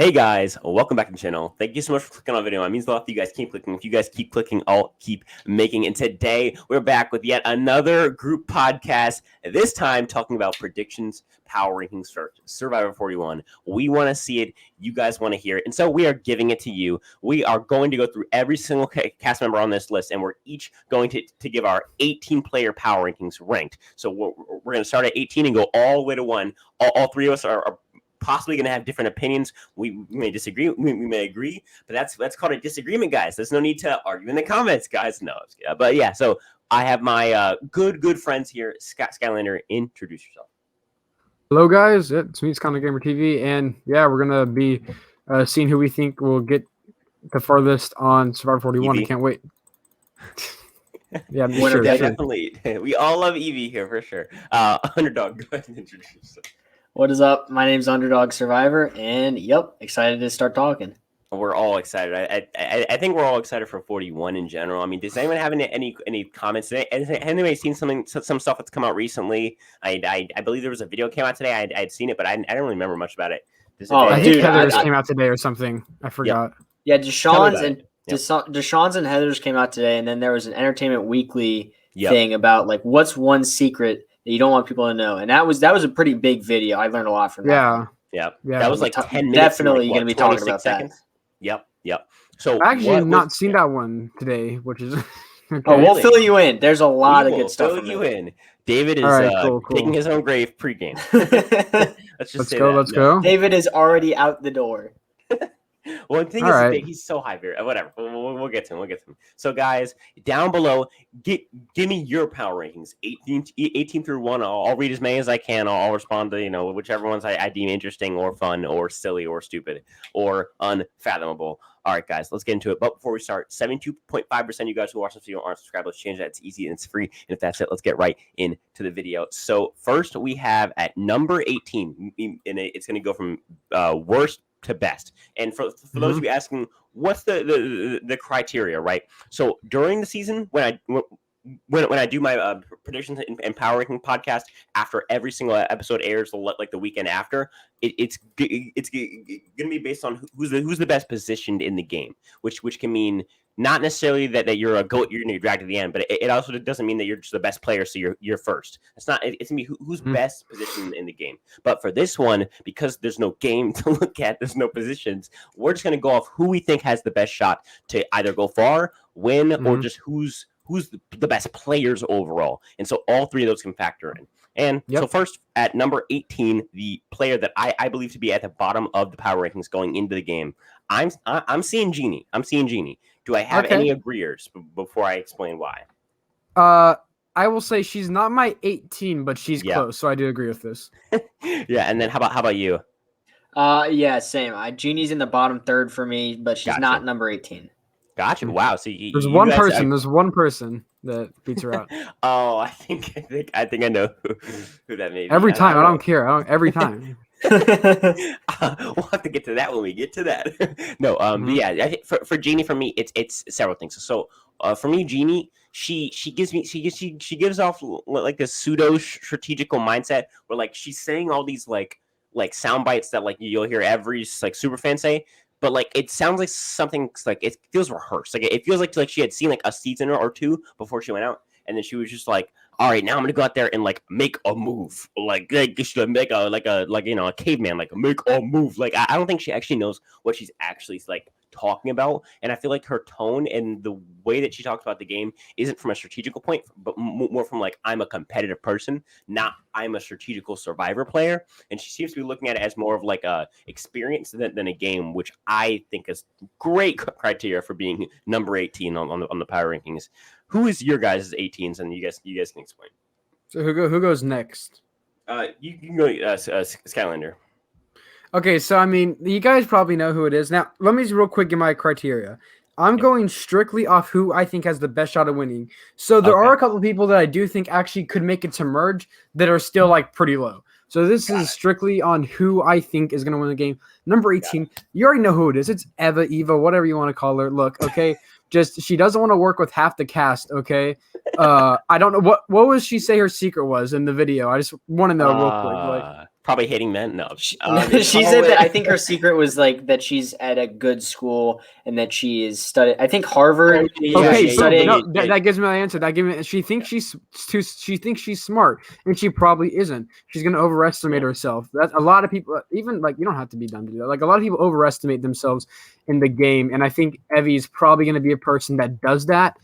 Hey guys, welcome back to the channel. Thank you so much for clicking on the video. It means a lot if you guys keep clicking. If you guys keep clicking, I'll keep making. And today we're back with yet another group podcast, this time talking about predictions, power rankings for Survivor 41. We want to see it. You guys want to hear it. And so we are giving it to you. We are going to go through every single cast member on this list, and we're each going to give our 18-player power rankings ranked. So we're going to start at 18 and go all the way to 1. All three of us are possibly going to have different opinions. We may disagree. We may agree, but that's called a disagreement, guys. There's no need to argue in the comments, guys. No, but yeah. So I have my good friends here. Skylander, introduce yourself. Hello, guys. It's me, it's Content Gamer TV, and yeah, we're gonna be seeing who we think will get the farthest on Survivor 41. Evie. I can't wait. Yeah, sure, definitely. We all love Evie here for sure. Underdog, go ahead and introduce yourself. What is up? My name's Underdog Survivor, and yep, excited to start talking. We're all excited. I think we're all excited for 41 in general. I mean, does anyone have any comments today? Has anybody seen some stuff that's come out recently? I believe there was a video came out today. I'd seen it, but I don't really remember much about it. I think Heather's came out today or something. I forgot. Yeah, Deshaun's and Heather's came out today, and then there was an Entertainment Weekly thing about like what's one secret that you don't want people to know, and that was a pretty big video. I learned a lot from that. Yeah. That was like 10 minutes. Definitely going to be talking about seconds. That. Yep. So I actually have not seen that one today, which is okay. Oh, we'll fill you in. There's a lot of good stuff. Fill you in. David is cool. digging his own grave pregame. Let's go. David is already out the door. Well, the thing is, he's so high here. Whatever. We'll get to him. So, guys, down below, give me your power rankings. 18 through 1. I'll read as many as I can. I'll respond to, whichever ones I deem interesting or fun or silly or stupid or unfathomable. All right, guys, let's get into it. But before we start, 72.5% of you guys who watch this video aren't subscribed. Let's change that. It's easy and it's free. And if that's it, let's get right into the video. So, first, we have at number 18, and it's going to go from worst to best. And for those of you asking, what's the criteria, right? So during the season, when I do my predictions and power ranking podcast after every single episode airs, like the weekend after, it's going to be based on who's the best positioned in the game, which can mean not necessarily that you're a goat, you're going to get dragged to the end, but it also doesn't mean that you're just the best player, so you're first. It's not. It's going to be who's best positioned in the game. But for this one, because there's no game to look at, there's no positions, we're just going to go off who we think has the best shot to either go far, win, or just who's the best players overall. And so all three of those can factor in. And so first, at number 18, the player that I believe to be at the bottom of the power rankings going into the game, I'm seeing Jeannie. Do I have any agreeers before I explain why? I will say she's not my 18, but she's close, so I do agree with this. Yeah, and then how about you? Yeah, same. Jeannie's in the bottom third for me, but she's not number 18. Gotcha. Wow. So there's one person that beats her out. Oh, I think I know who that may be. Every time. I don't care. Every time. We'll have to get to that when we get to that. No, yeah, I think for Jeannie, for me, it's several things. So, for me, Jeannie, she gives off like this pseudo strategical mindset where like she's saying all these like sound bites that like you'll hear every like super fan say. But like it sounds like something like it feels rehearsed. Like it feels like she had seen like a season or two before she went out, and then she was just like, "All right, now I'm gonna go out there and like make a move, like she make a caveman, like make a move." Like I don't think she actually knows what she's actually like talking about, and I feel like her tone and the way that she talks about the game isn't from a strategical point, but more from like I'm a competitive person, not I'm a strategical survivor player. And she seems to be looking at it as more of like a experience than a game, which I think is great criteria for being number 18 on the power rankings. Who is your guys' 18s, and you guys can explain. So who goes next? You can go Skylander. Okay, so I mean, you guys probably know who it is. Now, let me just real quick give my criteria. I'm going strictly off who I think has the best shot of winning. So there are a couple of people that I do think actually could make it to merge that are still like pretty low. So this is strictly on who I think is going to win the game. Number 18, you already know who it is. It's Eva, whatever you want to call her. Look, okay, just she doesn't want to work with half the cast, okay? I don't know what was she say her secret was in the video. I just want to know real quick. Like probably hating men. No, she said that I think her secret was like that she's at a good school and that she is studying. I think Harvard. That gives me the answer. That gives me. She thinks she's smart, and she probably isn't. She's gonna overestimate herself. That's a lot of people. Even like you don't have to be dumb to do that. Like a lot of people overestimate themselves in the game, and I think Evie is probably gonna be a person that does that.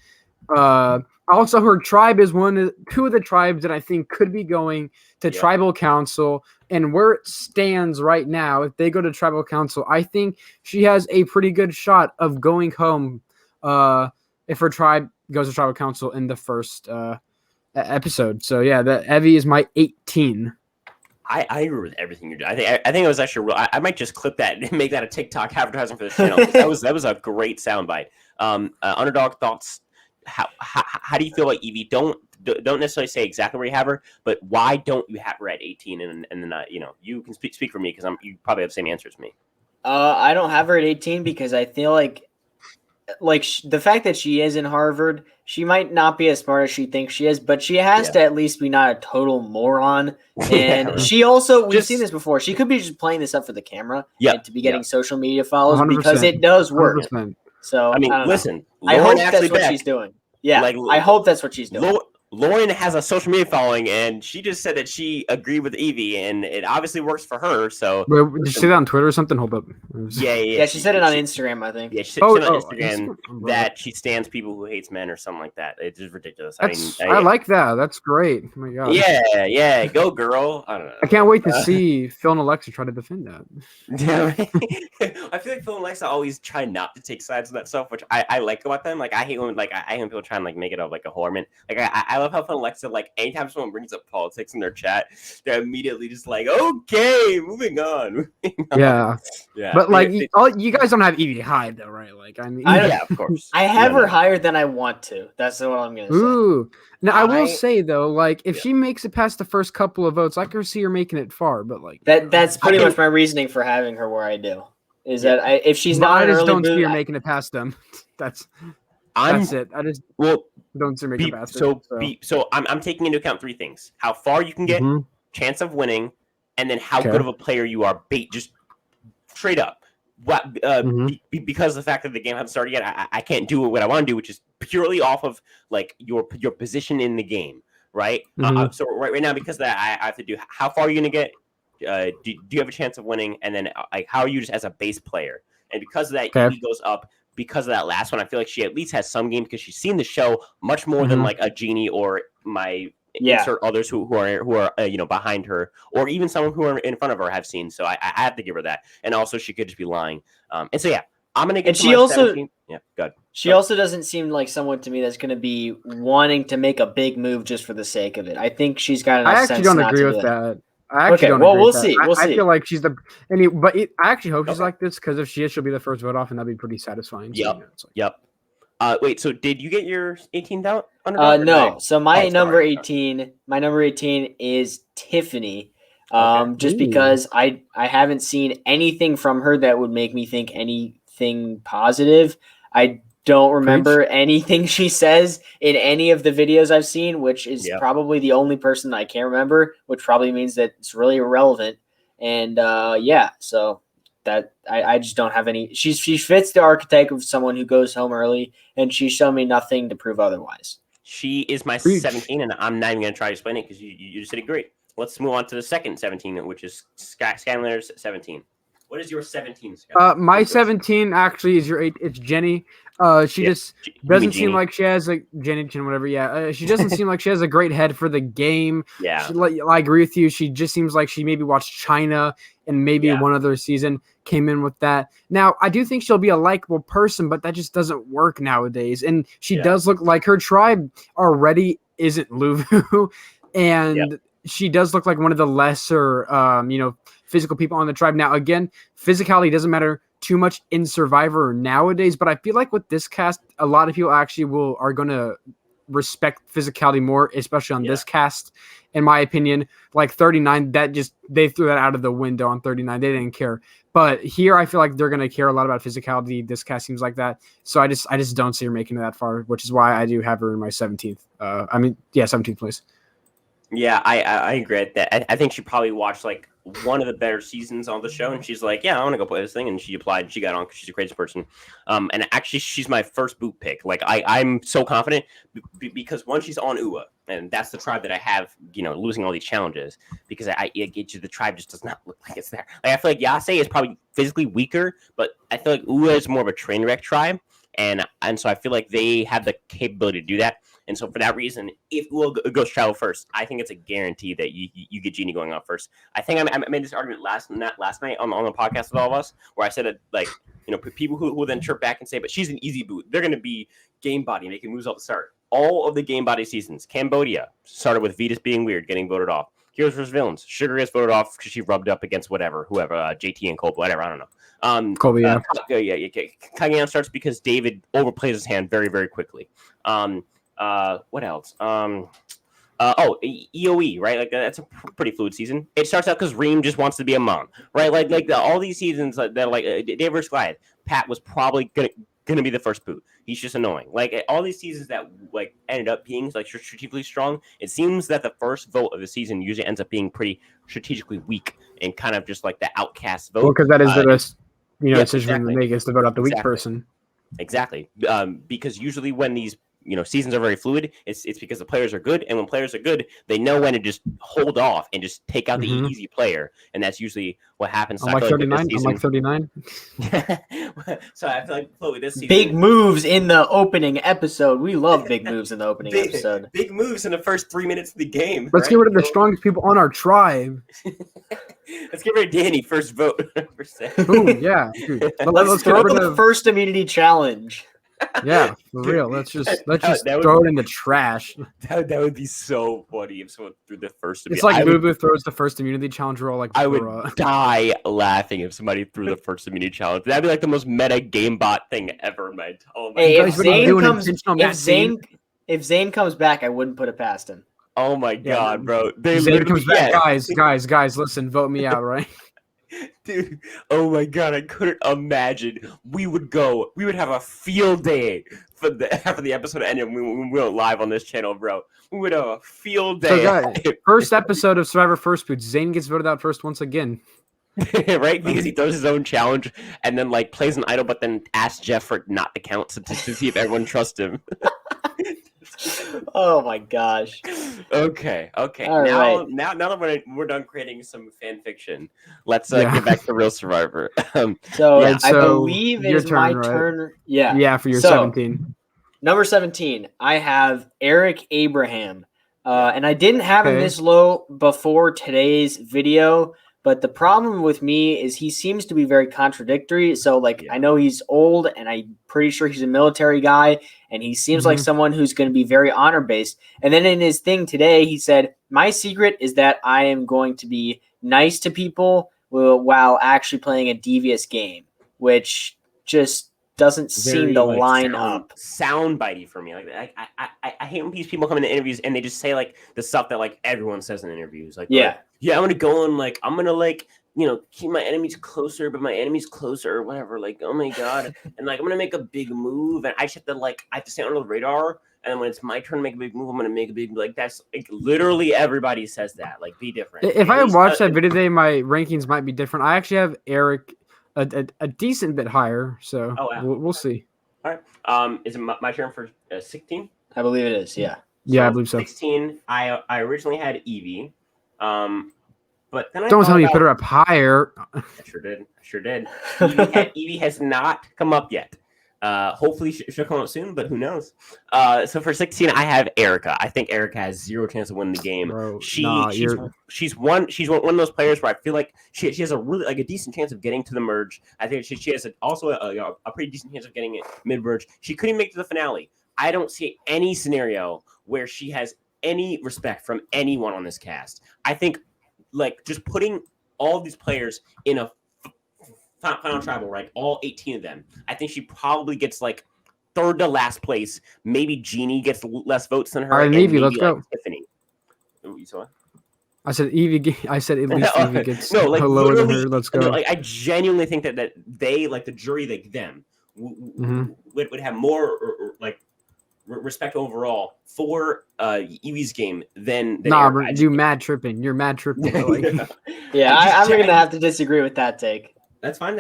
Also, her tribe is two of the tribes that I think could be going to tribal council. And where it stands right now, if they go to tribal council, I think she has a pretty good shot of going home if her tribe goes to tribal council in the first episode. So, yeah, Evie is my 18. I agree with everything you're doing. I think it was actually real. I might just clip that and make that a TikTok advertising for the channel. that was a great soundbite. Underdog thoughts. How do you feel about Evie? Don't necessarily say exactly where you have her, but why don't you have her at 18? And then you can speak for me because you probably have the same answer as me. I don't have her at 18 because I feel like the fact that she is in Harvard, she might not be as smart as she thinks she is, but she has to at least be not a total moron. And she also, we've seen this before. She could be just playing this up for the camera and to be getting social media followers because it does work. 100%. So I mean, listen, I hope that's what she's doing. Yeah, I hope that's what she's doing. Lauren has a social media following, and she just said that she agreed with Evie, and it obviously works for her. So, did you say that on Twitter or something? Hold up. Yeah. She said it on Instagram, I think. Yeah, she said on Instagram that she stands people who hates men or something like that. It's just ridiculous. I like that. That's great. Oh my god. Yeah, go girl. I don't know. I can't wait to see Phil and Alexa try to defend that. I feel like Phil and Alexa always try not to take sides of that stuff, which I like about them. Like I hate when people try and like make it up like a horror man. Like I love how Phil and Alexa, like anytime someone brings up politics in their chat, they're immediately just like, okay, moving on. Yeah. But like you guys don't have Evie high though, right? Like I mean, of course. I have her higher than I want to. That's what I'm gonna say. Ooh. Now I will say though, like if she makes it past the first couple of votes, I can see her making it far. But like that's pretty much my reasoning for having her where I do. Is that if she's not I just don't see her making it past them. That's it. I just don't see her making it past them. So I'm taking into account three things: how far you can get, chance of winning, and then how good of a player you are. Just straight up. Because of the fact that the game hasn't started yet, I can't do what I want to do, which is purely off of like your position in the game, right? So right now, because of that, I have to do how far are you going to get? Do you have a chance of winning? And then like how are you just as a base player? And because of that, Evie goes up. Because of that last one, I feel like she at least has some game because she's seen the show much more than like a Genie or my insert others who are behind her, or even someone who are in front of her have seen. So I have to give her that. And also she could just be lying. And so I'm gonna get. And she also 17. Good. She also doesn't seem like someone to me that's going to be wanting to make a big move just for the sake of it. I think she's got enough sense. I actually don't agree with that. I actually don't agree we'll with see. That. We'll see. I feel like she's I actually hope she's like this because if she is, she'll be the first vote off, and that'd be pretty satisfying. Yep. Wait. So did you get your 18th out? No. So my number 18 is Tiffany. Just because I haven't seen anything from her that would make me think anything positive. I don't remember anything she says in any of the videos I've seen, which is probably the only person I can't remember, which probably means that it's really irrelevant. And so that I just don't have any. She fits the archetype of someone who goes home early, and she's shown me nothing to prove otherwise. She is my 17, and I'm not even going to try to explain it because you just did great. Let's move on to the second 17, which is Skylar's 17. What is your 17? My 17 actually is your 8. It's Jenny. She just doesn't seem like she has Jenny Chin, whatever. Yeah, she doesn't seem like she has a great head for the game. Yeah, I agree with you. She just seems like she maybe watched China and maybe one other season came in with that. Now, I do think she'll be a likable person, but that just doesn't work nowadays. And she does look like her tribe already isn't Luvu, and she does look like one of the lesser, physical people on the tribe. Now, again, physicality doesn't matter too much in Survivor nowadays, but I feel like with this cast, a lot of people actually are going to respect physicality more, especially on this cast, in my opinion. Like 39, they threw that out of the window on 39. They didn't care. But here, I feel like they're going to care a lot about physicality. This cast seems like that. So I just don't see her making it that far, which is why I do have her in my 17th. 17th place. Yeah, I agree with that. I think she probably watched like one of the better seasons on the show, and she's like, yeah, I want to go play this thing, and she applied, and she got on because she's a crazy person. And actually, she's my first boot pick. Like, I'm so confident because one, she's on UA, and that's the tribe that I have, losing all these challenges because I get you, the tribe just does not look like it's there. Like, I feel like Yase is probably physically weaker, but I feel like UA is more of a train wreck tribe, and so I feel like they have the capability to do that. And so for that reason, if UA goes travel first, I think it's a guarantee that you get Genie going out first. I think I made this argument last night on the podcast with all of us, where I said that, like, people who will then chirp back and say, but she's an easy boot. They're going to be game body, making moves off the start. All of the game body seasons, Cambodia started with Vetus being weird, getting voted off. Heroes vs. Villains, Sugar gets voted off because she rubbed up against whoever, JT and Cole, whatever, I don't know. Colby, yeah. Kagayan starts because David overplays his hand very, very quickly. What else? EOE, right? Like, that's a pretty fluid season. It starts out because Reem just wants to be a mom, right? All these seasons that Dave vs. Goliath, Pat was probably gonna be the first boot. He's just annoying. Like, all these seasons that ended up being like strategically strong, it seems that the first vote of the season usually ends up being pretty strategically weak and kind of just like the outcast vote. Well, because that is the best, decision to make is to vote out the weak person. Exactly. Because usually when these seasons are very fluid, it's because the players are good, and when players are good, they know when to just hold off and just take out the easy player, and that's usually what happens. I'm like 39. I'm like 39. So I feel like Chloe, this season, big moves in the opening episode. We love big moves in the opening episode. Big moves in the first 3 minutes of the game. Let's get rid of the strongest people on our tribe. Let's get rid of Danny, first vote. Ooh, yeah. Dude. Let's throw the first immunity challenge. Yeah, for real. Let's just throw it in the trash. That would be so funny if someone threw the first. It's like Boo Boo throws the first immunity challenge roll. Like, I would die laughing if somebody threw the first immunity challenge. That'd be like the most meta game bot thing ever. If Zane comes back, I wouldn't put it past him. Oh my god, bro! Zane comes back, guys. Listen, vote me out, right? Dude, oh my god, I couldn't imagine. We would have a field day for after the episode ended. We went live on this channel, bro. We would have a field day. So guys, first episode of Survivor First Boot, Zane gets voted out first once again. Right? Because he throws his own challenge and then plays an idol, but then asks Jeff for not to count to see if everyone trusts him. Oh my gosh. Okay. All now right. now that we're done creating some fan fiction, let's get back to Real Survivor. I believe it is my turn. Yeah, for your 17. Number 17, I have Eric Abraham. And I didn't have him this low before today's video, but the problem with me is he seems to be very contradictory. So, I know he's old, and I'm pretty sure he's a military guy, and he seems like someone who's going to be very honor-based. And then in his thing today, he said, my secret is that I am going to be nice to people while actually playing a devious game, which just doesn't seem to line up. Soundbitey for me. I hate when these people come into interviews and they just say the stuff that everyone says in interviews. I'm gonna go and I'm gonna keep my enemies closer, but my enemies closer or whatever. Oh my god, and I'm gonna make a big move, and I just have to I have to stay under the radar. And then when it's my turn to make a big move, I'm gonna make a big that's literally everybody says that. Be different. If I had watched that video today, my rankings might be different. I actually have Eric a decent bit higher, so we'll see. All right. Is it my turn for 16? I believe it is. Yeah. Yeah, I believe so. 16. I originally had Evie, but then don't tell me you put her up higher. I sure did. Evie has not come up yet. Hopefully she'll come up soon, but who knows? So for 16, I have Erica. I think Erica has zero chance of winning the game. Bro, she's one of those players where I feel like she has a really a decent chance of getting to the merge. I think she has also a pretty decent chance of getting it mid merge. She couldn't make it to the finale. I don't see any scenario where she has any respect from anyone on this cast. I think just putting all of these players in a final tribal, right? All 18 of them. I think she probably gets third to last place. Maybe Jeannie gets less votes than her. All right, Evie, let's go. Tiffany. Oh, you saw it? I said Evie. I said at least Evie gets lower than her. Let's go. I genuinely think that they the jury them would have more respect overall for Evie's game than Bro, you're mad tripping. You're mad tripping. I'm gonna have to disagree with that take. That's fine.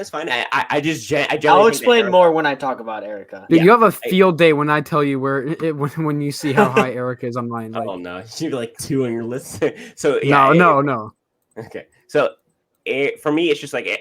I'll explain more when I talk about Erica. Dude, you have a field day when I tell you when you see how high Erica is on mine. Like, oh no, she'd be like 2 on your list. So no. Okay, so for me, it's just like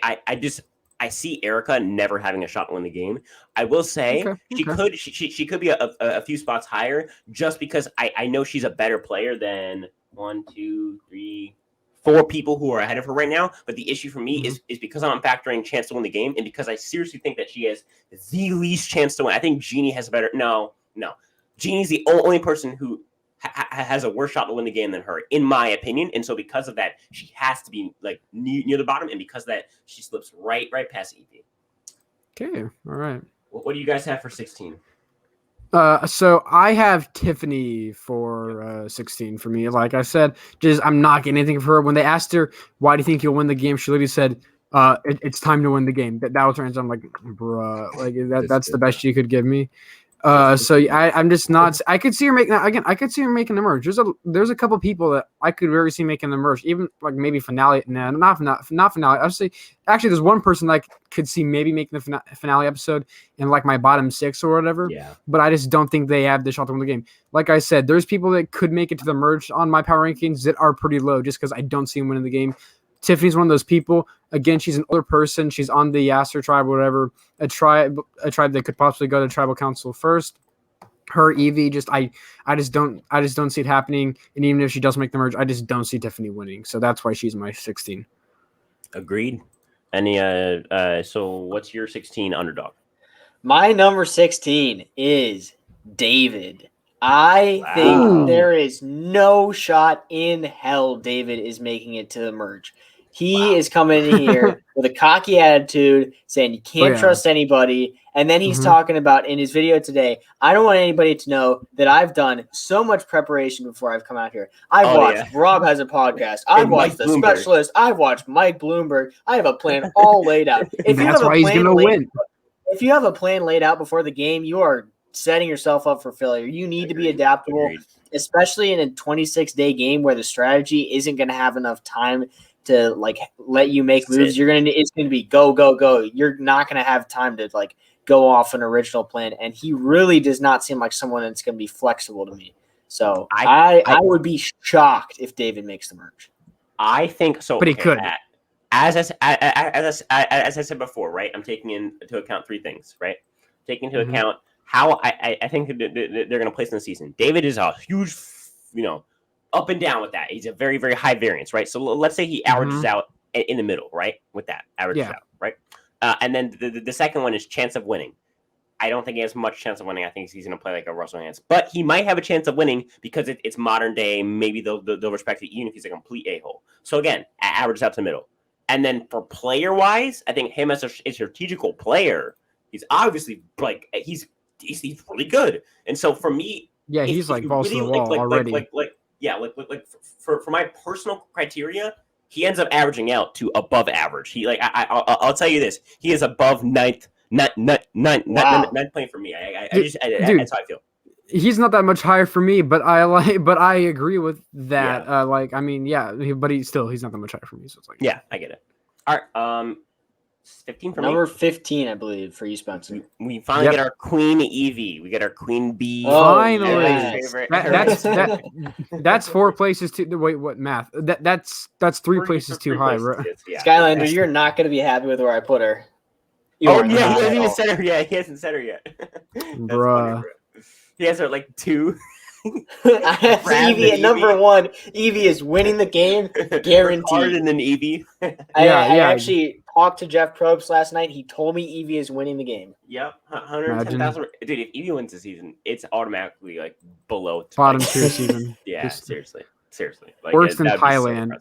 I see Erica never having a shot to win the game. I will say she could be a few spots higher just because I know she's a better player than 1, 2, 3, 4 people who are ahead of her right now. But the issue for me is because I'm factoring chance to win the game, and because I seriously think that she has the least chance to win. I think Jeannie has a better. No. Jeannie's the only person who has a worse shot to win the game than her, in my opinion. And so because of that, she has to be like near the bottom, and because of that, she slips right past Evie. Okay, all right. What do you guys have for 16? So I have Tiffany for 16 for me. Like I said, I'm not getting anything from her. When they asked her, why do you think you'll win the game? She literally said, it's time to win the game. That was her answer. I'm like, bruh, like that's the best you could give me. I'm just not. I could see her making again. I could see her making the merge. There's a couple people that I could really see making the merge. Even like maybe finale. Nah, not finale. I'd say actually there's one person I could see maybe making the finale episode in like my bottom 6 or whatever. Yeah. But I just don't think they have the shot to win the game. Like I said, there's people that could make it to the merge on my power rankings that are pretty low just because I don't see them winning the game. Tiffany's one of those people. Again, she's an older person. She's on the Yasser tribe, or whatever. A tribe that could possibly go to tribal council first. Her Evie, I just don't see it happening. And even if she does make the merge, I just don't see Tiffany winning. So that's why she's my 16. Agreed. Any so what's your 16 underdog? My number 16 is David. I think there is no shot in hell David is making it to the merge. He is coming in here with a cocky attitude, saying you can't trust anybody. And then he's talking about in his video today, I don't want anybody to know that I've done so much preparation before I've come out here. I've watched Rob Has a Podcast. I've watched The Specialist. I've watched Mike Bloomberg. I have a plan all laid out. If you have a plan laid out before the game, you are setting yourself up for failure. You need to be adaptable, especially in a 26-day game where the strategy isn't going to have enough time to like let you make moves. It's going to be go, go, go. You're not going to have time to like go off an original plan. And he really does not seem like someone that's going to be flexible to me. So I would be shocked if David makes the merge. I think so. But he could. As I said before, right? I'm taking into account 3 things, right? Taking into account how I think they're going to place in the season. David is a huge, up and down with that. He's a very, very high variance, right? So let's say he averages out in the middle, right? With that, averages out, right? And then the second one is chance of winning. I don't think he has much chance of winning. I think he's going to play like a Russell Hans. But he might have a chance of winning because it's modern day. Maybe they'll respect it even if he's a complete a-hole. So again, averages out to the middle. And then for player-wise, I think him as a strategical player, he's obviously like he's really good. And so for me, he's like balls to the wall already. For my personal criteria, he ends up averaging out to above average. He I'll tell you this, he is above ninth playing for me. That's how I feel. He's not that much higher for me, but I agree with that. But he's not that much higher for me. So it's like I get it. All right, 15 for number me. 15, I believe, for you, Spencer. We finally get our Queen Evie. We get our Queen B. Finally, that's 4 places too. Wait, what math? That's 3 places too high, right? Skylander, you're not going to be happy with where I put her. He hasn't even said her yet. He hasn't said her yet. Bruh. Funny, bro. He has her like 2. I have Evie at number 1. Evie is winning the game, guaranteed. And then Evie. I actually talked to Jeff Probst last night. He told me Evie is winning the game. Yep, 110,000. Dude, if Evie wins the season, it's automatically like below bottom tier season. Yeah, seriously. Like, worse than Thailand.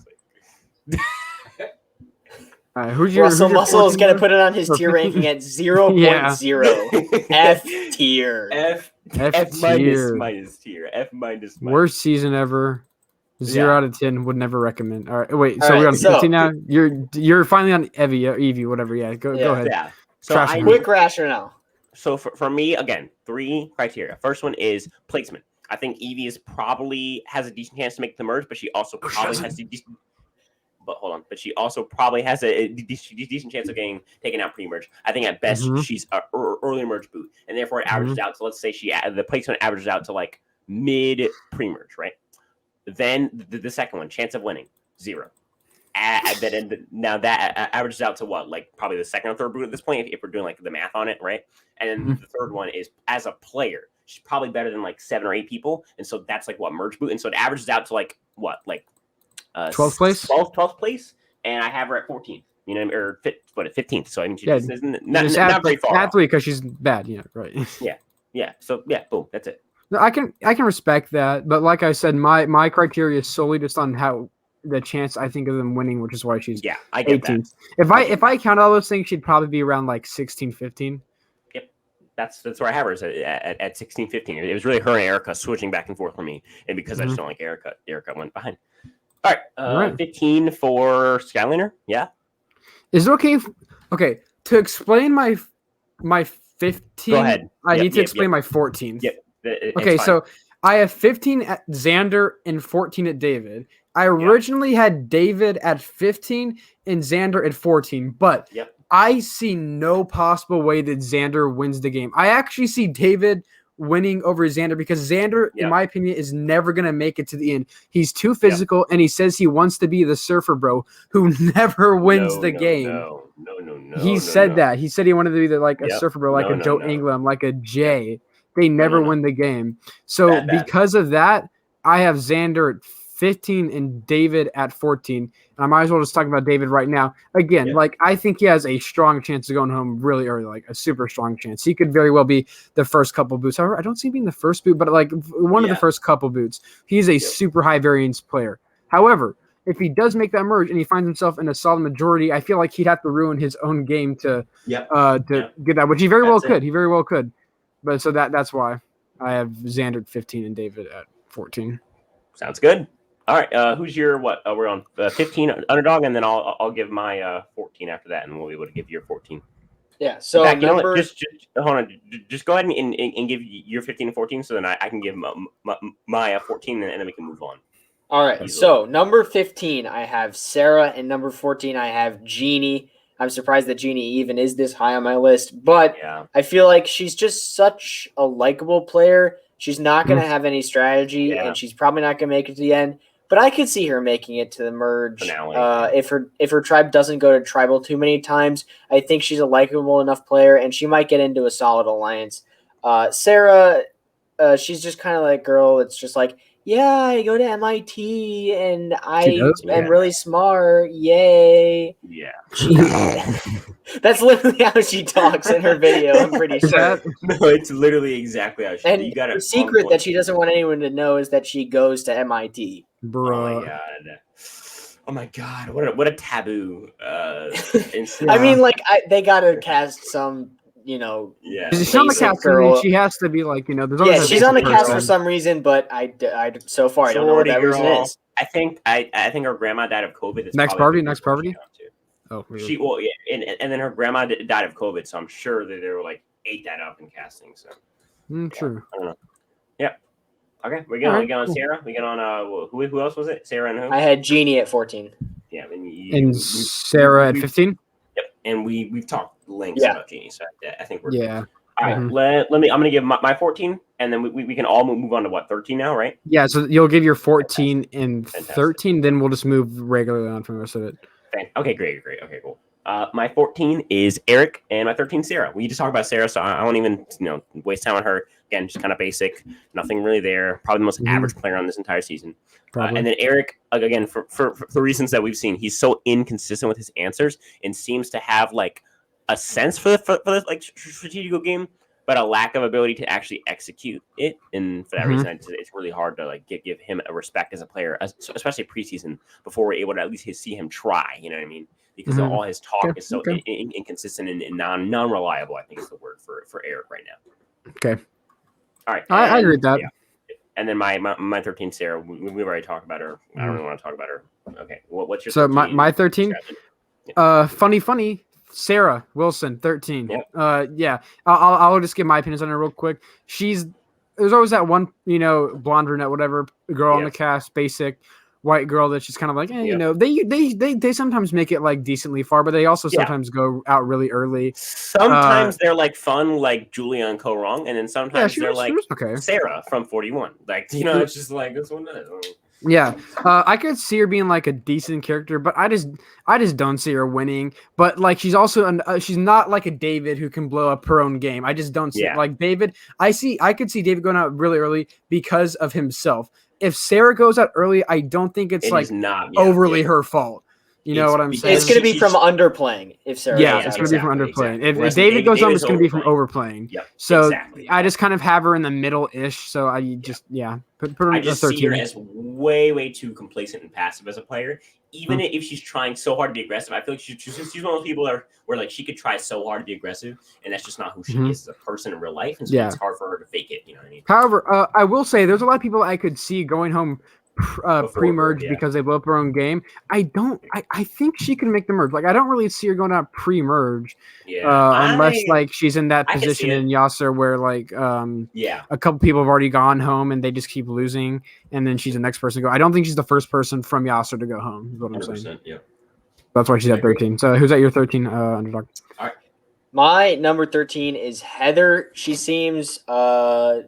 Who's your Muscle is going to put it on his tier ranking at 0.0. F tier. F minus tier. F minus. Worst season ever. 0 out of 10. Would never recommend. All right, wait. So we're on 15 now. You're finally on Evie, whatever. Yeah, go ahead. Yeah. So quick rationale. So for me, again, 3 criteria. First one is placement. I think Evie has a decent chance to make the merge, but she also probably has a decent. But hold on, but she also probably has a decent chance of getting taken out pre-merge. I think at best she's an early merge boot, and therefore it averages out. So let's say the placement averages out to like mid pre-merge, right? Then the second one, chance of winning, 0. Now that averages out to what, like probably the second or third boot at this point, if we're doing like the math on it, right? And then the third one is as a player, she's probably better than like 7 or 8 people, and so that's like what, merge boot, and so it averages out to like what, like 12th place, 12th place, and I have her at 14th. You know, or 15th. So I mean, she's not very far. That's because she's bad. Yeah, right. Yeah. So yeah, boom, that's it. No, I can respect that, but like I said, my criteria is solely just on how the chance I think of them winning, which is why she's I get 18th. That. If I count all those things, she'd probably be around like 16, 15. Yep, that's where I have her is at 16, 15. It was really her and Erica switching back and forth for me, and because I just don't like Erica went behind. All right, 15 for Skyliner. Yeah, is it okay? To explain my 15, go ahead. I need to explain my 14. Yep. Okay, so I have 15 at Xander and 14 at David. I originally had David at 15 and Xander at 14, but I see no possible way that Xander wins the game. I actually see David winning over Xander because Xander, in my opinion, is never going to make it to the end. He's too physical, and he says he wants to be the surfer bro who never wins the game. No. He said that. He said he wanted to be a surfer bro, like a Joe England, like a Jay. They never win the game. So because of that, I have Xander at 15 and David at 14. And I might as well just talk about David right now. Again, like I think he has a strong chance of going home really early, like a super strong chance. He could very well be the first couple boots. However, I don't see him being the first boot, but like one of the first couple boots. He's a super high variance player. However, if he does make that merge and he finds himself in a solid majority, I feel like he'd have to ruin his own game to get that, which he very well could. He very well could. But so that's why I have Xander at 15 and David at 14. Sounds good. All right, who's your what? We're on 15 underdog, and then I'll give my 14 after that, and we'll be able to give your 14. Yeah. So fact, just hold on. Just go ahead and give your 15 and 14, so then I can give my 14, and then we can move on. All right. So number 15, I have Sarah, and number 14, I have Jeannie. I'm surprised that Jeannie even is this high on my list, but I feel like she's just such a likable player. She's not going to have any strategy, and she's probably not going to make it to the end. But I could see her making it to the merge. If her tribe doesn't go to tribal too many times, I think she's a likable enough player, and she might get into a solid alliance. Sarah, she's just kind of like girl. It's just like, yeah, I go to MIT, and I am really smart. Yay! Yeah, that's literally how she talks in her video. I'm pretty sure. No, it's literally exactly how she. And the secret that she doesn't want anyone to know is that she goes to MIT. Bro. Oh my god! What a taboo. I mean, like they gotta cast some. She's on the cast. Girl. She has to be like, there's she's on the cast for some reason, but I so far I don't know what that reason is. I think her grandma died of COVID. It's next party. Oh, really? And then her grandma died of COVID, so I'm sure that they were like ate that up in casting. So true. I don't know. Yeah. Okay, we get on Sarah. We get on who else was it? Sarah and who? I had Jeannie at 14. Yeah, and Sarah at 15. Yep, and we've talked lengths about Jeannie, so I think we're good. All right, let me. I'm gonna give my 14, and then we can all move on to what, 13 now, right? Yeah, so you'll give your 14 and 13, then we'll just move regularly on from the rest of it. Okay, great. Okay, cool. My 14 is Eric, and my 13 Sarah. We just talked about Sarah, so I won't even waste time on her. Again, just kind of basic, nothing really there. Probably the most average player on this entire season. And then Eric, again, for the reasons that we've seen, he's so inconsistent with his answers and seems to have like a sense for the like strategical game, but a lack of ability to actually execute it. And for that reason, it's really hard to like give him a respect as a player, especially preseason, before we're able to at least see him try. You know what I mean? Because all his talk is so inconsistent and non-reliable. I think is the word for Eric right now. Okay. All right. I agree with that. Yeah. And then my 13 Sarah, we've already talked about her. I don't really want to talk about her. Okay. What's your? So my 13. Funny. Sarah Wilson, 13. Yep. Yeah. I'll just give my opinions on her real quick. There's always that one, blonde brunette, whatever, girl on the cast, basic white girl that's just kind of like, they sometimes make it like decently far, but they also sometimes go out really early. Sometimes they're like fun, like Julia and Co Wrong, and then sometimes they're like Sarah from 41. Like, it's just like this one does. Yeah, I could see her being like a decent character, but I just don't see her winning. But like, she's also she's not like a David who can blow up her own game. I just don't see like David. I could see David going out really early because of himself. If Sarah goes out early, I don't think it's like overly her fault. You know what I'm saying? It's going to be from underplaying if Sarah. Yeah, it's going to be from underplaying. If David goes home, it's going to be from overplaying. Yep, so I just kind of have her in the middle-ish. So I just put her I at just 13. see her as way too complacent and passive as a player. Even if she's trying so hard to be aggressive, I feel like she's one of those people where like she could try so hard to be aggressive, and that's just not who she is as a person in real life, and so it's hard for her to fake it. You know what I mean? However, I will say there's a lot of people I could see going home pre-merge because they blow up their own game. I think she can make the merge. Like, I don't really see her going out pre-merge unless like she's in that position in Yasser where like a couple people have already gone home and they just keep losing, and then she's the next person to go. I don't think she's the first person from Yasser to go home is what I'm saying. Yeah, that's why she's at 13. So who's at your 13 underdog? All right, my number 13 is Heather. She seems kind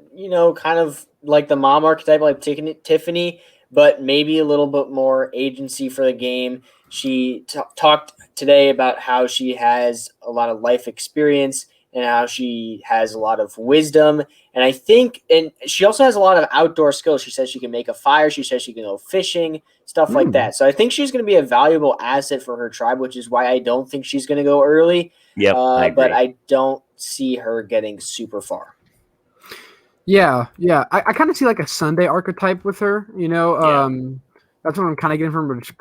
of like the mom archetype, like Tiffany, but maybe a little bit more agency for the game. She talked today about how she has a lot of life experience and how she has a lot of wisdom. And I think, and she also has a lot of outdoor skills. She says she can make a fire. She says she can go fishing, stuff like that. So I think she's going to be a valuable asset for her tribe, which is why I don't think she's going to go early. Yeah, but I don't see her getting super far. Yeah. I kind of see like a Sunday archetype with her, that's what I'm kind of getting from her, but it's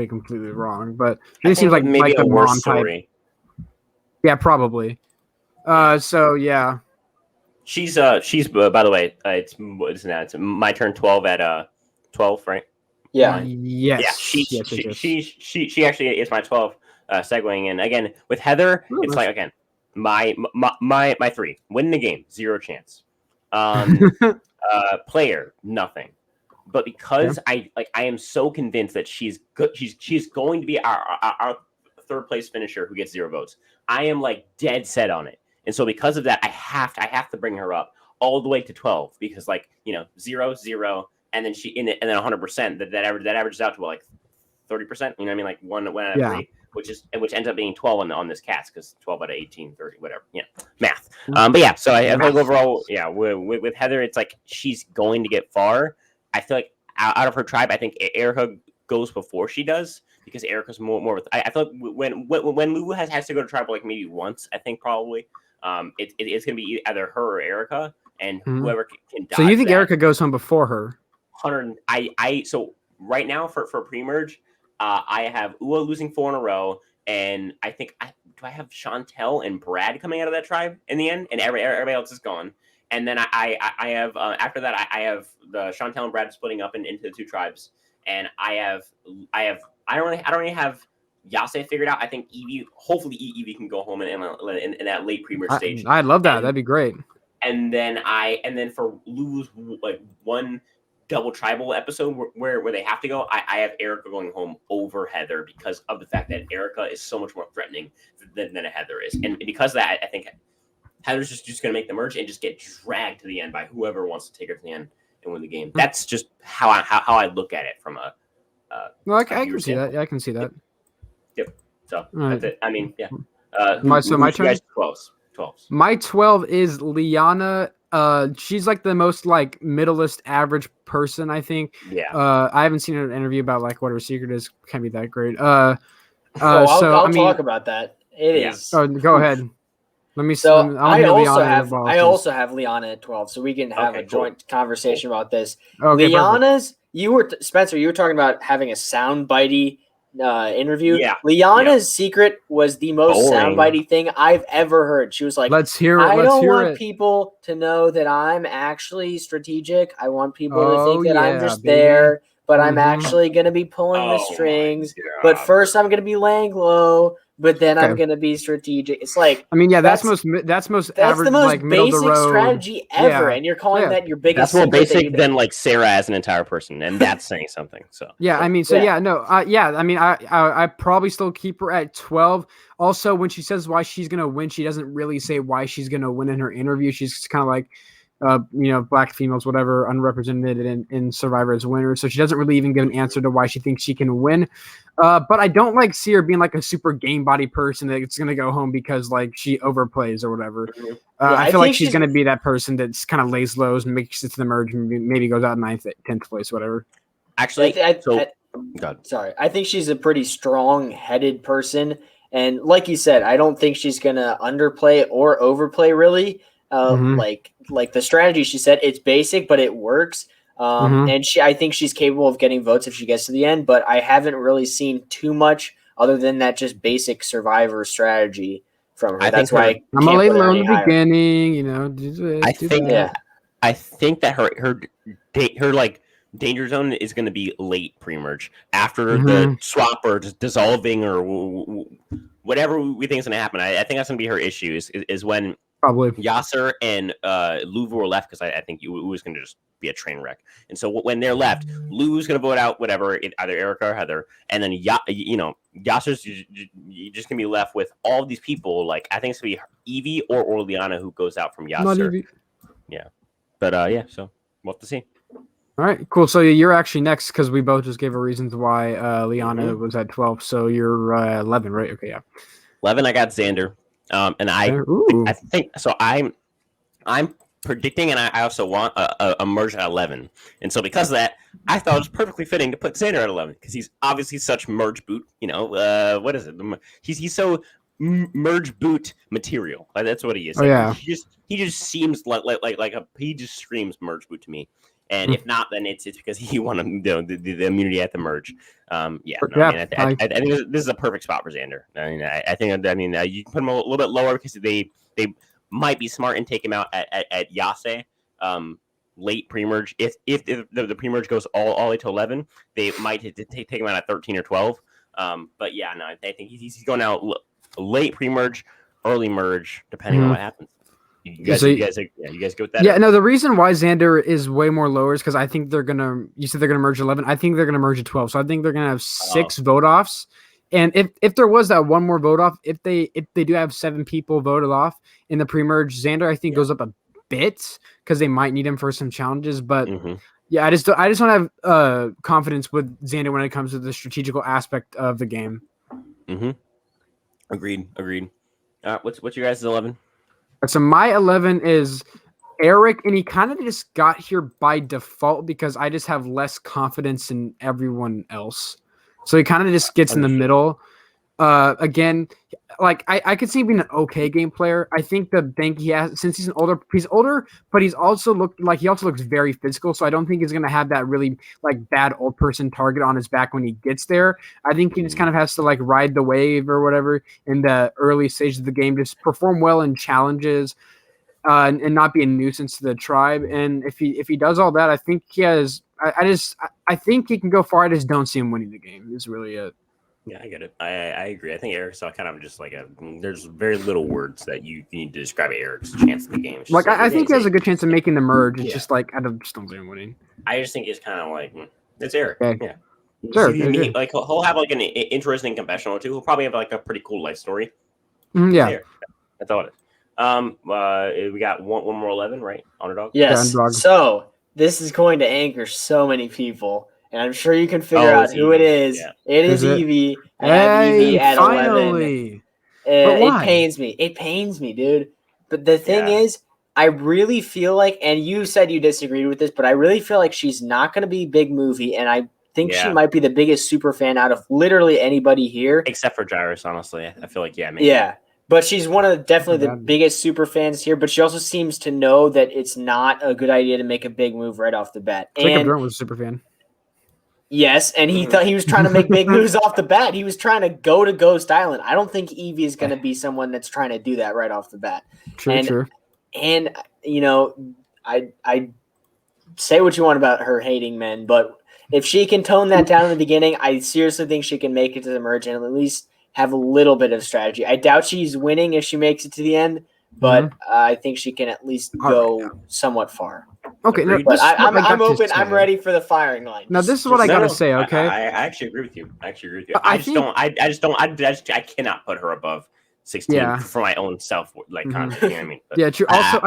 completely wrong. But it seems like maybe the a worse mom story. Type. Yeah, probably. So yeah. She's by the way, it's my turn 12 at 12, right? Yeah. Yes. Yeah. She actually is my 12 segueing in. Again, with Heather, it's like again, my 3. Win the game, 0 chance. Player, nothing. But because I am so convinced that she's good, she's going to be our third place finisher who gets 0 votes. I am like dead set on it, and so because of that, I have to bring her up all the way to 12 because 0, 0, and then and then 100%. That averages out to like 30%. You know what I mean? Like one out of 3. Which ends up being 12 on this cast because 12 out of 18, 30, whatever. Yeah, math. But yeah, so I think overall, with Heather, it's like she's going to get far. I feel like out of her tribe, I think Erica goes before she does because Erica's more with. I feel like when Lulu has to go to tribal like maybe once, I think probably it's going to be either her or Erica, and whoever can dodge. So you think Erica goes home before her? 100. So right now for pre-merge. I have Ua losing 4 in a row, and I think do I have Chantel and Brad coming out of that tribe in the end, and everybody else is gone. And then I have after that I have the Chantel and Brad splitting up into the 2 tribes, and I don't really have Yase figured out. I think hopefully Evie can go home in that late pre-merge stage. I'd love that. That'd be great. And then for Lulu's like one double tribal episode where they have to go, I have Erica going home over Heather because of the fact that Erica is so much more threatening than a Heather is, and because of that, I think Heather's just going to make the merge and just get dragged to the end by whoever wants to take her to the end and win the game. That's just how I look at it from a. I can see that. Yeah, I can see that. Yep. So that's it. I mean, yeah. My turn. 12s. My 12 is Liana. She's like the most like middle-ist average person, I think. Yeah. I haven't seen an interview about like what her secret is. Can't be that great. I'll talk about that. It is. Oh, go ahead. Let me. So I also have Liana at 12, so we can have a joint conversation about this. Okay, Liana's. Spencer. You were talking about having a soundbitey interview. Yeah. Liana's secret was the most soundbitey thing I've ever heard. She was like, "Let's hear it. I don't want people to know that I'm actually strategic. I want people to think that I'm just there, but I'm actually going to be pulling the strings. But first, I'm going to be laying low. but then I'm gonna be strategic. It's like I mean, yeah, that's most average, the most like middle of the basic road strategy ever, and you're calling that your biggest. That's more basic than like Sarah as an entire person, and that's saying something. So yeah, I mean, I mean, I probably still keep her at 12. Also, when she says why she's gonna win, she doesn't really say why she's gonna win in her interview. She's kind of like, black females, whatever, unrepresented in Survivor as winners. So she doesn't really even give an answer to why she thinks she can win. But I don't see her being like a super game body person that's gonna go home because like she overplays or whatever. I feel like she's gonna be that person that's kind of lays lows and makes it to the merge and maybe goes out 9th, 10th place, whatever. Actually, sorry, I think she's a pretty strong-headed person, and like you said, I don't think she's gonna underplay or overplay really. Like the strategy she said, it's basic, but it works. And I think she's capable of getting votes if she gets to the end, but I haven't really seen too much other than that just basic Survivor strategy from her. That's why I'm gonna lay low in the beginning, I think that her like danger zone is going to be late pre-merge after the swap or just dissolving or whatever we think is going to happen. I think that's going to be her issue is when probably Yasser and Lou were left, because I think it was going to just be a train wreck. And so when they're left, Lou's going to vote out whatever, either Erica or Heather, and then Yasser's just going to be left with all of these people. Like I think it's going to be Evie or Orleana who goes out from Yasser. Yeah, but so we'll have to see. All right, cool. So you're actually next because we both just gave a reasons why Liana was at 12. So you're 11, right? Okay, yeah. 11, I got Xander. And I think so. I'm predicting, and I also want a merge at 11. And so because of that, I thought it was perfectly fitting to put Xander at 11 because he's obviously such merge boot. What is it? He's so merge boot material. That's what he is. He just seems like he just screams merge boot to me. And if not, then it's because he won the immunity at the merge. I think this is a perfect spot for Xander. I think you can put him a little bit lower because they might be smart and take him out at Yase late pre-merge. If the pre-merge goes all the way to 11, they might take him out at 13 or 12. But yeah, no, I think he's going out late pre-merge, early merge, depending on what happens. You guys go with that? Yeah, no, the reason why Xander is way more lower is because I think you said they're going to merge 11. I think they're going to merge at 12. So I think they're going to have 6 vote offs. And if there was that one more vote off, if they do have 7 people voted off in the pre-merge, Xander, I think goes up a bit because they might need him for some challenges. But yeah, I just don't have confidence with Xander when it comes to the strategical aspect of the game. Agreed. What's your guys' 11? So my 11 is Eric, and he kind of just got here by default because I just have less confidence in everyone else. So he kind of just gets in the middle. Again, like I could see him being an okay game player. I think the bank he has, since he's older, but he also looks very physical. So I don't think he's gonna have that really like bad old person target on his back when he gets there. I think he just kind of has to like ride the wave or whatever in the early stage of the game, just perform well in challenges, and not be a nuisance to the tribe. And if he does all that, I think he has. I think he can go far. I just don't see him winning the game. Is really it. Yeah, I get it. I agree. I think Eric's kind of just like there's very little words that you need to describe Eric's chance in the game. Like I think he has a good chance of making the merge. It's just like I just don't see him winning. I just think it's kind of like it's Eric. Okay. Yeah. Sure. Like he'll have like an interesting confessional or two. He'll probably have like a pretty cool life story. Yeah. That's all it is. We got one more 11, right? Underdog. Yes. Underdog. So this is going to anchor so many people. And I'm sure you can figure out who it is. Yeah. It is Evie. I have Evie at 11. It pains me. It pains me, dude. But the thing is, I really feel like, and you said you disagreed with this, but I really feel like she's not going to be big movie. And I think she might be the biggest super fan out of literally anybody here. Except for Jairus, honestly. I feel like, maybe. Yeah. But she's one of definitely the biggest super fans here. But she also seems to know that it's not a good idea to make a big move right off the bat. Jacob Durant was a super fan. Yes, and he thought he was trying to make big moves off the bat. He was trying to go to Ghost Island. I don't think Evie is going to be someone that's trying to do that right off the bat. True. And I say what you want about her hating men, but if she can tone that down in the beginning, I seriously think she can make it to the merge and at least have a little bit of strategy. I doubt she's winning if she makes it to the end, but I think she can at least go somewhat far. Okay, but I'm open. I'm ready for the firing line. Now, this is what I gotta say. Okay, I actually agree with you. I cannot put her above 16 for my own self. Like, you know what I mean? But, yeah, true. Also,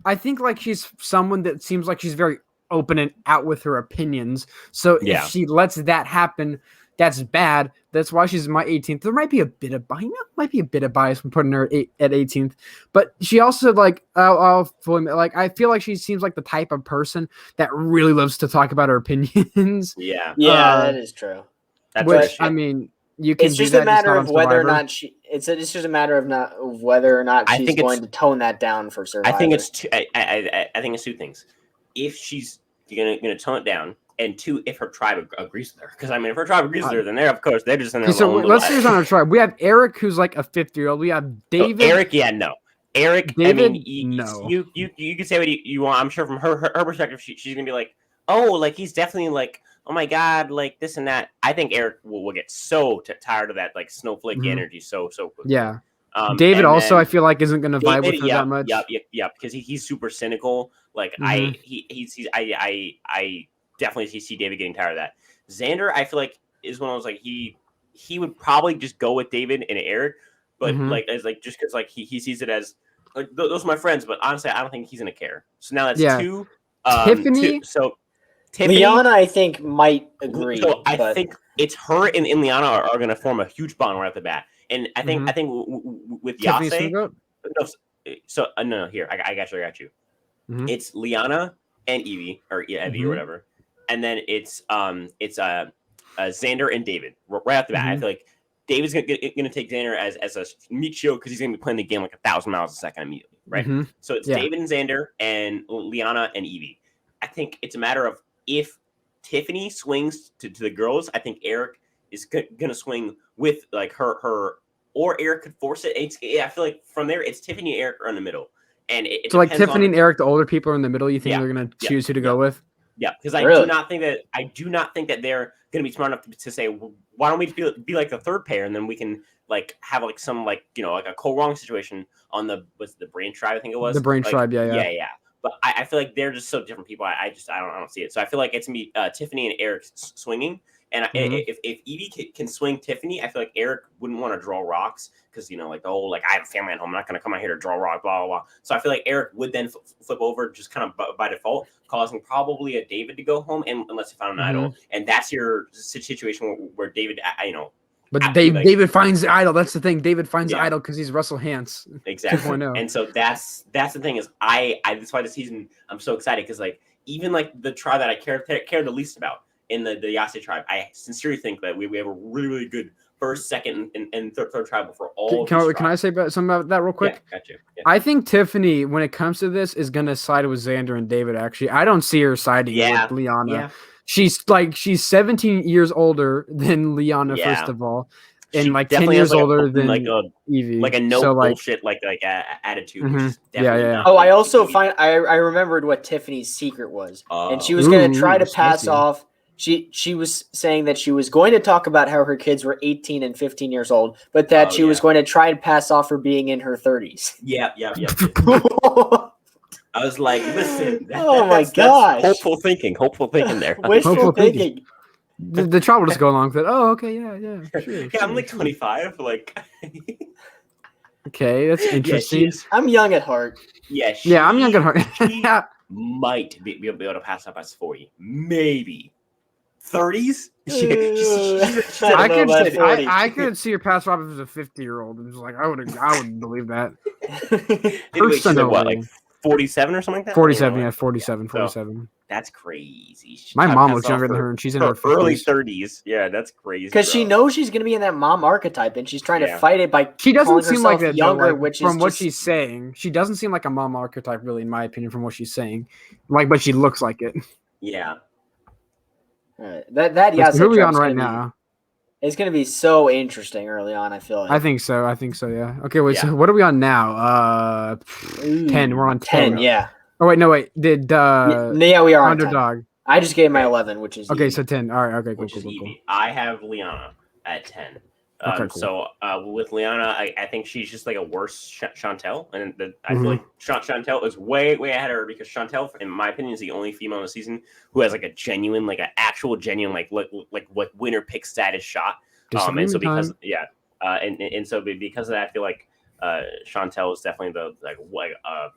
I think like she's someone that seems like she's very open and out with her opinions. So if she lets that happen, that's bad. That's why she's my 18th. There might be a bit of bias from putting her at 18th, but she also like I feel like she seems like the type of person that really loves to talk about her opinions. Yeah, that is true. I mean, you can. It's just a matter of whether or not she. It's just a matter of whether or not she's going to tone that down for Survivor. I think it's two things. If she's gonna tone it down. And 2, if her tribe agrees with her. Because, I mean, if her tribe agrees with her, then they're just in their so let's see who's on our tribe. We have Eric, who's like a 50-year-old. We have David. Eric, no. Eric, David, no. You can say what you want. I'm sure from her perspective, she's going to be like, oh, like, he's definitely like, oh, my God, like, this and that. I think Eric will get so tired of that, like, snowflake energy so quickly. Yeah. David also, I feel like, isn't going to vibe with her that much. Yeah, because he's super cynical. Like, I definitely see David getting tired of that. Xander, I feel like, is one of those, like, he would probably just go with David and Eric, but like as like just because like he sees it as like those are my friends, but honestly, I don't think he's gonna care. So now that's 2. Tiffany. Tiffany, Liana, I think might agree. So I think it's her and Liana are gonna form a huge bond right off the bat, and I think with Yase. Here I got you. It's Liana and Evie or Evie or whatever. And then it's Xander and David right off the bat. I feel like David's gonna take Xander as a meat shield because he's gonna be playing the game like 1,000 miles a second immediately, right? So it's David and Xander and Liana and Evie. I think it's a matter of if Tiffany swings to the girls. I think Eric is gonna swing with like her, or Eric could force it. I feel like from there it's Tiffany and Eric are in the middle, and so like Tiffany and Eric, the older people are in the middle. You think they're gonna choose who to go with? Yeah, because I do not think that they're going to be smart enough to say, why don't we be like the third pair, and then we can like have like some like like a wrong situation on the Brain Tribe, I think it was the Brain Tribe, yeah. But I feel like they're just so different people. I don't see it. So I feel like it's gonna be Tiffany and Eric swinging. And if Evie can swing Tiffany, I feel like Eric wouldn't want to draw rocks because, like the whole, like, I have a family at home. I'm not going to come out here to draw rocks, blah, blah, blah. So I feel like Eric would then flip over just kind of by default, causing probably a David to go home unless he found an idol. And that's your situation where David, But David finds the idol. That's the thing. David finds the idol because he's Russell Hantz. Exactly. 2.0. And so that's the thing is that's why this season I'm so excited because, like, even, like, the tribe that I care the least about, in the Yase tribe, I sincerely think that we have a really, really good first, second, and third tribe for all. Can I say something about that real quick? Yeah, got you. Yeah. I think Tiffany, when it comes to this, is gonna side with Xander and David. Actually, I don't see her siding with Liana. Yeah. She's 17 years older than Liana, first of all, and she like 10 years older than Evie. Like a bullshit like attitude. Yeah. Oh, I also I remembered what Tiffany's secret was, and she was gonna try to pass off. She was saying that she was going to talk about how her kids were 18 and 15 years old, but that she was going to try to pass off for being in her 30s. Yeah. I was like, listen. My gosh. Hopeful thinking there. Wishful thinking. The child will just go along with it. Oh, okay, yeah. Sure, yeah, I'm like 25. Like. Okay, that's interesting. Yeah, I'm young at heart. Yeah, I'm young at heart. She might be able to pass up as 40. Maybe. 30s? I could see her pass off as a 50-year-old. It was like I would believe that. What, like 47 or something like that? 47, yeah, 47. So, that's crazy. My mom looks younger than her, and she's in her early 30s. Yeah, that's crazy. Because she knows she's going to be in that mom archetype, and she's trying to fight it by. She doesn't seem like that younger, though, from what she's saying. She doesn't seem like a mom archetype, really, in my opinion, from what she's saying. But she looks like it. Yeah. That Yase who are we on right now? It's going to be so interesting early on. I feel like. I think so. Yeah. Okay. Wait. So what are we on now? 10. We're on 10. Yeah. Oh wait. No wait. Did we are on underdog? 10. I just gave my 11, which is okay. Evie. So 10. All right. Okay. Cool. I have Liana at 10. Okay, cool. So with Liana, I think she's just like a worse Chantel, and I feel like Chantel is way ahead of her because Chantel, in my opinion, is the only female in the season who has like a genuine, like an actual genuine, like winner pick status shot. And so because and so because of that, I feel like Chantel is definitely the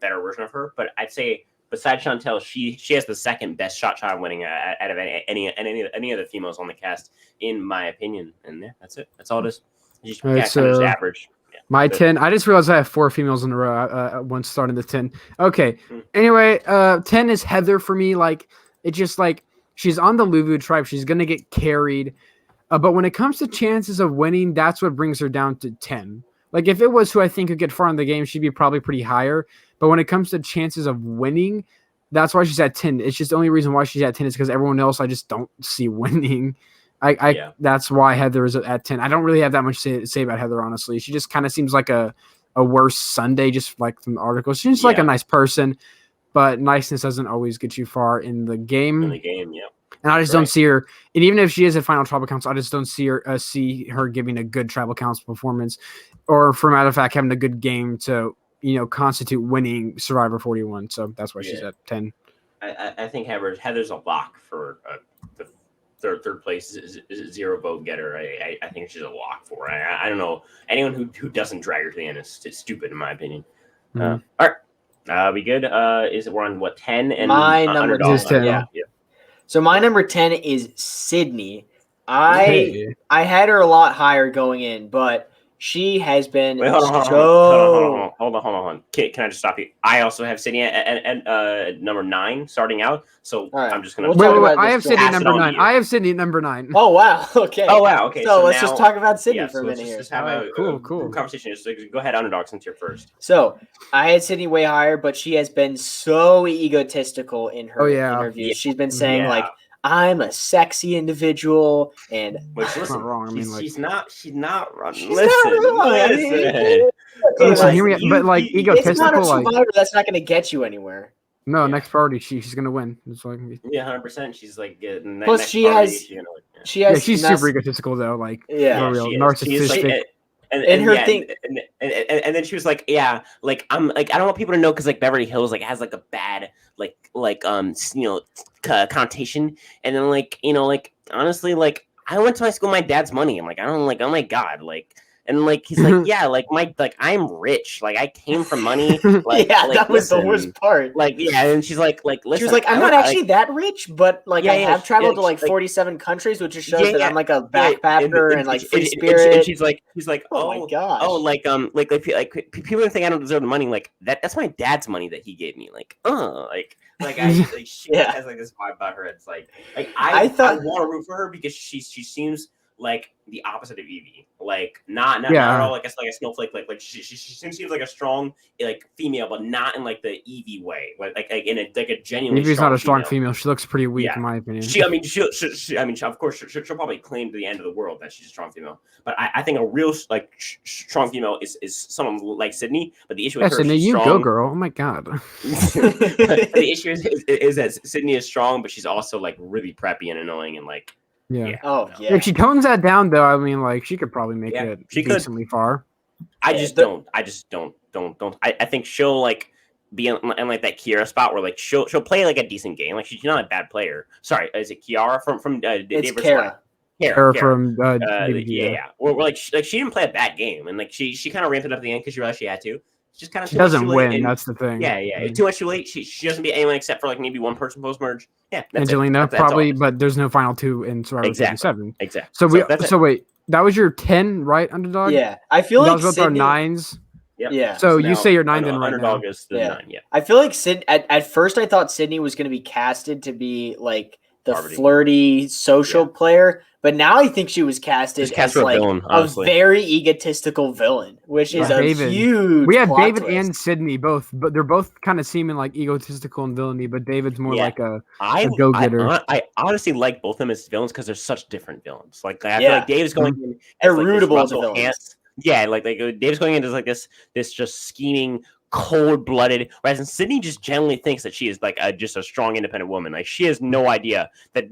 better version of her. But I'd say besides Chantel, she has the second best shot winning out of any of the females on the cast, in my opinion. And yeah, that's it. That's all it is. You just, It's kind of just average. Yeah, my 10. I just realized I have 4 females in a row once starting the 10. Okay. Anyway, 10 is Heather for me. Like, it's just like she's on the Luvu tribe. She's gonna get carried. But when it comes to chances of winning, that's what brings her down to 10. Like, if it was who I think could get far in the game, she'd be probably pretty higher. But when it comes to chances of winning, that's why she's at 10. It's just the only reason why she's at 10 is because everyone else I just don't see winning. That's why Heather is at 10. I don't really have that much to say about Heather, honestly. She just kind of seems like a worse Sunday, just like from the article. She's just like a nice person, but niceness doesn't always get you far in the game. And I just don't see her. And even if she is at final tribal council, I just don't see her giving a good tribal council performance, or for matter of fact, having a good game to constitute winning Survivor 41. So that's why she's at 10. I think Heather's a lock for the third place is 0 vote getter. I think she's a lock for her. I don't know anyone who doesn't drag her to the end is stupid in my opinion. All right, we good? We're on what 10 and my number is 10. Yeah. So my number 10 is Sydney. I had her a lot higher going in, but she has been hold on. Can I just stop you? I also have Sydney at number 9 starting out. So I'm just gonna wait. I have Sydney number 9. I have Sydney number 9. Oh wow. Okay. Okay. So let's just talk about Sydney for a minute here. Just have a cool conversation. Just go ahead, underdog, since you're first. So I had Sydney way higher, but she has been so egotistical in her interviews. Yeah. She's been saying like, I'm a sexy individual, and listen, not wrong. She's not wrong. But like egotistical, it's not a survivor. That's not going to get you anywhere. No, next party she's going to win. It's like 100%. She's like plus she's super egotistical though. Like real narcissistic. And her thing, and then she was like, I'm like I don't want people to know because like Beverly Hills like has like a bad connotation, and then like honestly like I went to my school with my dad's money. I'm like I don't like oh my god like. And like he's like I'm rich, like I came from money. Like, that was the worst part. Like and she's like listen, she was like I'm not actually that rich, but like I have traveled to like 47 countries, which just shows that I'm like a backpacker and like free spirit. And she's like oh my gosh, people think I don't deserve the money. Like that's my dad's money that he gave me. Like she has like this vibe about her. It's like I want to root for her because she seems like the opposite of Evie, like not at all like a snowflake, like she seems like a strong like female, but not in like the Evie way, like in a like a genuinely. Evie's not a strong female. She looks pretty weak in my opinion. She of course she'll probably claim to the end of the world that she's a strong female, but I think a real like strong female is someone like Sydney. But the issue with her, Sydney, you go girl. Oh my god. The issue is that Sydney is strong, but she's also like really preppy and annoying and like. If she tones that down, though, I mean, like she could probably make it decently far. I just don't. I think she'll like be in like that Kiara spot where like she'll play like a decent game. Like she's not a bad player. Sorry, is it Kiara from it's Kara. Kara from Or like she didn't play a bad game, and like she kind of ramped it up at the end because she realized she had to. Just kind of she doesn't win. And, that's the thing. Yeah. Too much too late. She doesn't beat anyone except for like maybe one person post merge. Yeah, Angelina probably, but there's no final 2 in Survivor 57. Exactly. So wait, that was your 10 right, underdog? Yeah, I feel like both our 9s. Yep. Yeah. So you say you're 9 then right underdog now. Is the 9. Yeah. I feel like at first I thought Sydney was going to be casted to be like the flirty social player. But now I think she was casted as like a very egotistical villain, which is a huge. We have David twist. And Sydney both, but they're both kind of seeming like egotistical and villainy. But David's more like a go-getter. I honestly like both of them as villains because they're such different villains. Like I feel like Dave's going in as like rootable villains. Yeah, like Dave's going into like this just scheming, cold-blooded, whereas Sydney just generally thinks that she is like just a strong, independent woman. Like she has no idea that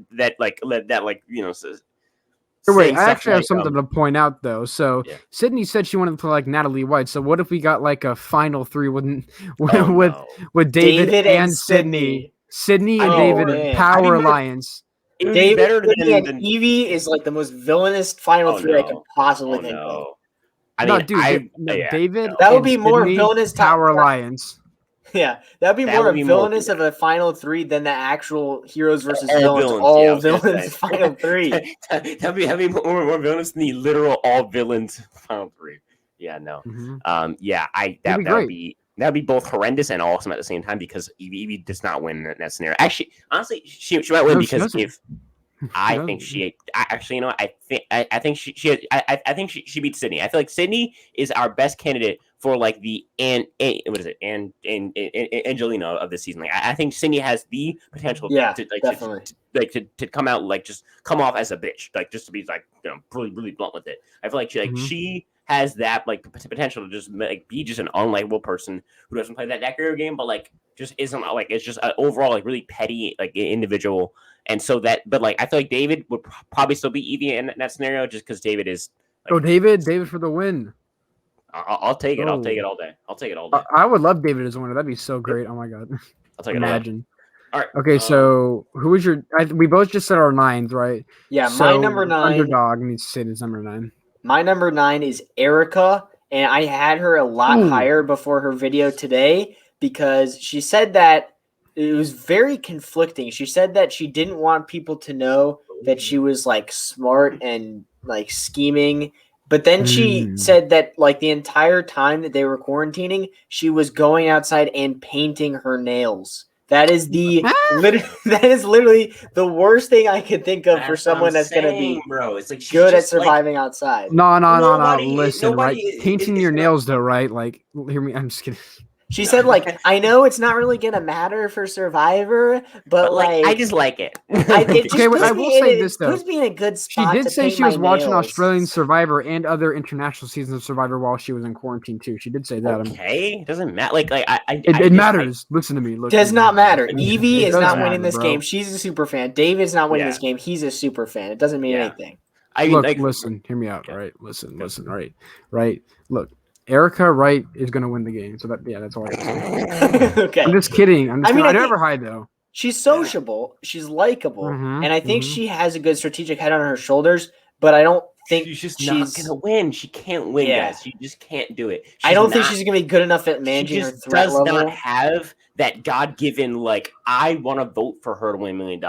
Wait, I actually have something to point out though. So Sydney said she wanted to play like Natalie White. So what if we got like a final three with David and Sydney? Sydney and David Power Alliance. It would be better than Evie is like the most villainous final three I could possibly think of. I mean, David. That would be more villainous Power Alliance. Yeah, that'd be more villainous of a final three than the actual heroes versus villains. All villains final three. That'd be more villainous than the literal all villains final three. Yeah, no. That'd be both horrendous and awesome at the same time because Evie does not win in that scenario. Actually, honestly, she might win because I think she beats Sydney. I feel like Sydney is our best candidate for like the Angelina of this season. Like I think Sydney has the potential to come out like just come off as a bitch, like just to be like really blunt with it. I feel like she has that like potential to just like be just an unlikable person who doesn't play that career game, but like just isn't like it's just an overall like really petty like individual. And so that, but like I feel like David would probably still be Evie in that scenario just because David is. Like, David for the win. I'll take it. I'll take it all day. I would love David as a winner. That'd be so great. Oh my god. I'll take it. Imagine. All right. Okay, so who was your? We both just said our nines, right? Yeah, my number 9. Underdog needs to say his number 9. My number 9 is Erica, and I had her a lot higher before her video today because she said that it was very conflicting. She said that she didn't want people to know that she was like smart and like scheming. But then she said that like the entire time that they were quarantining, she was going outside and painting her nails. That is literally the worst thing I could think of for someone that's going to be good at surviving outside. No. Listen, right? Painting your nails though, right? Like, hear me. I'm just kidding. She said, like, I know it's not really going to matter for Survivor, but like, I just like it. I will say this, though. Puts me in a good spot. She did say she was watching Australian Survivor and other international seasons of Survivor while she was in quarantine, too. She did say that. Okay. It doesn't matter. It matters. Listen to me. Does not matter. Evie is not winning this game. She's a super fan. David's not winning this game. He's a super fan. It doesn't mean anything. Listen. Hear me out, right? Listen. Right. Look. Erica Wright is going to win the game. So that's all I have to say. Okay. I'm just kidding. I never hide though. She's sociable. She's likable. And I think she has a good strategic head on her shoulders, but I don't think she's not going to win. She can't win, guys. She just can't do it. I don't think she's going to be good enough at managing her threat level. She does not have that God-given, like, I want to vote for her to win $1 million.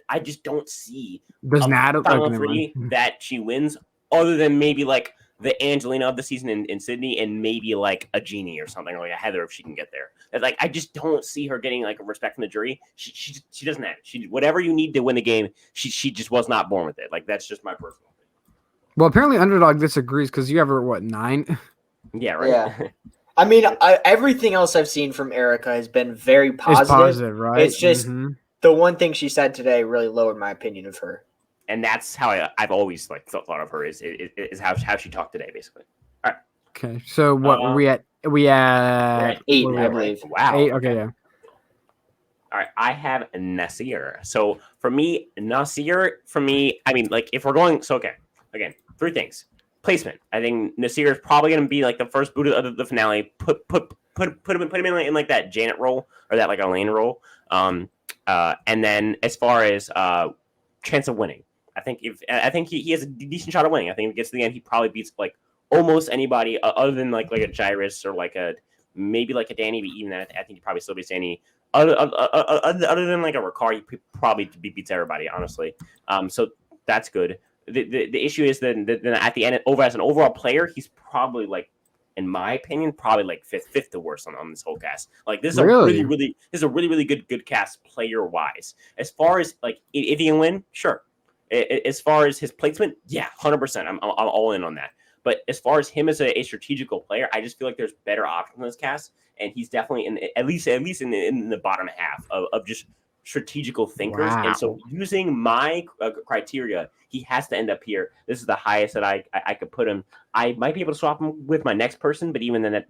I just don't see final three that she wins other than maybe like the Angelina of the season in Sydney and maybe like a Jeannie or something, or like a Heather if she can get there. Like I just don't see her getting like a respect from the jury. She doesn't have it. Whatever you need to win the game, she just was not born with it. Like that's just my personal opinion. Well, apparently Underdog disagrees because you have her 9? Yeah, right. Yeah. I mean, everything else I've seen from Erica has been very positive. It's positive, right? It's just the one thing she said today really lowered my opinion of her. And that's how I've always like thought of her is how she talked today, basically. All right. Okay. So what were we at? We at 8, I believe. Wow. 8. Okay. Yeah. All right. I have Nasir. So for me, Nasir. I mean, like if we're going, so okay. Again, 3 things. Placement. I think Nasir is probably going to be like the first boot of the finale. Put him in like that Janet role or that like Elaine role. And then as far as chance of winning. I think he has a decent shot of winning. I think if he gets to the end, he probably beats like almost anybody other than like a Jairus or like maybe like a Danny. But even that, I think he probably still beats Danny. Other than like a Ricard, he probably beats everybody. Honestly, so that's good. The issue is then at the end, as an overall player, he's probably like, in my opinion, probably like fifth to worst on this whole cast. Like this is a really good cast player wise. As far as like if he can win, sure. As far as his placement, yeah, 100%. I'm all in on that. But as far as him as a strategical player, I just feel like there's better options in this cast, and he's definitely at least in the bottom half of just strategical thinkers. Wow. And so using my criteria, he has to end up here. This is the highest that I could put him. I might be able to swap him with my next person, but even then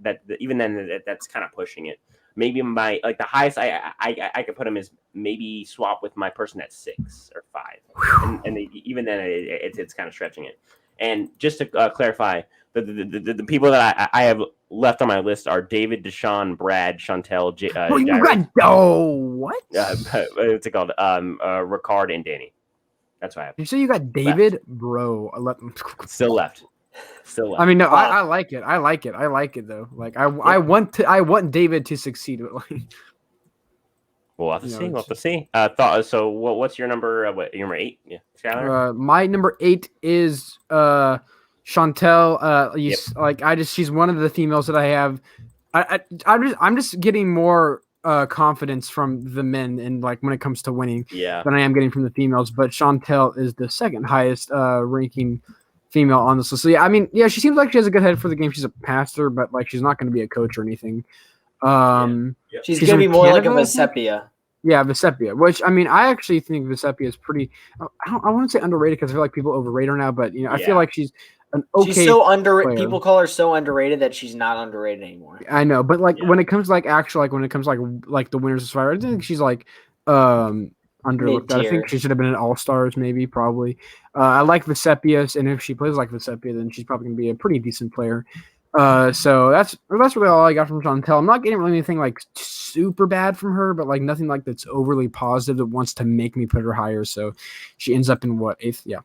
that's kind of pushing it. maybe my like the highest I could put him is maybe swap with my person at 6 or 5, and even then it's kind of stretching it. And just to clarify, the people that I have left on my list are David, Deshaun, Brad, Chantel, what? What's it called? Ricard and Danny. That's what I have. You say you got David, left. Bro. Still left. I mean, no, I like it. I like it though. Like I want David to succeed. But like, we'll have to see. We'll have to see. So what's your number? Your number 8? Yeah, Skylar? My number 8 is Chantel. Like she's one of the females that I have. I'm just getting more confidence from the men and like when it comes to winning than I am getting from the females. But Chantel is the second highest ranking female on this list. So yeah, I mean, yeah, she seems like she has a good head for the game. She's a pastor, but like she's not going to be a coach or anything. She's going to be more Canada, like a Vesepia. Yeah, Vesepia. Which I mean, I actually think Vesepia is pretty. I want to say underrated because I feel like people overrate her now, but I feel like she's an okay. She's so underrated. People call her so underrated that she's not underrated anymore. I know, but like when it comes to like actual, like when it comes to like the winners of Survivor, I think she's like underlooked. I think she should have been an All-Stars, maybe, probably. I like Vesepia, and if she plays like Vesepia, then she's probably gonna be a pretty decent player. So that's really all I got from Chantel. I'm not getting really anything like super bad from her, but like nothing like that's overly positive that wants to make me put her higher. So she ends up in what, 8th? Yeah,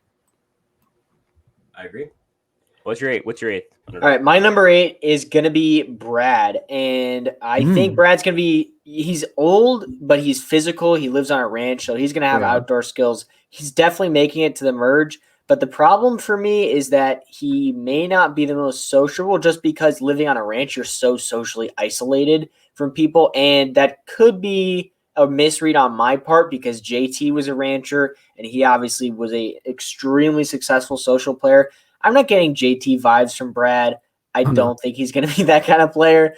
I agree. What's your 8th? All right, my number 8 is gonna be Brad, and I think Brad's gonna be. He's old, but he's physical. He lives on a ranch, so he's gonna have outdoor skills. He's definitely making it to the merge. But the problem for me is that he may not be the most sociable just because living on a ranch, you're so socially isolated from people. And that could be a misread on my part because JT was a rancher and he obviously was a extremely successful social player. I'm not getting JT vibes from Brad. I don't think he's going to be that kind of player.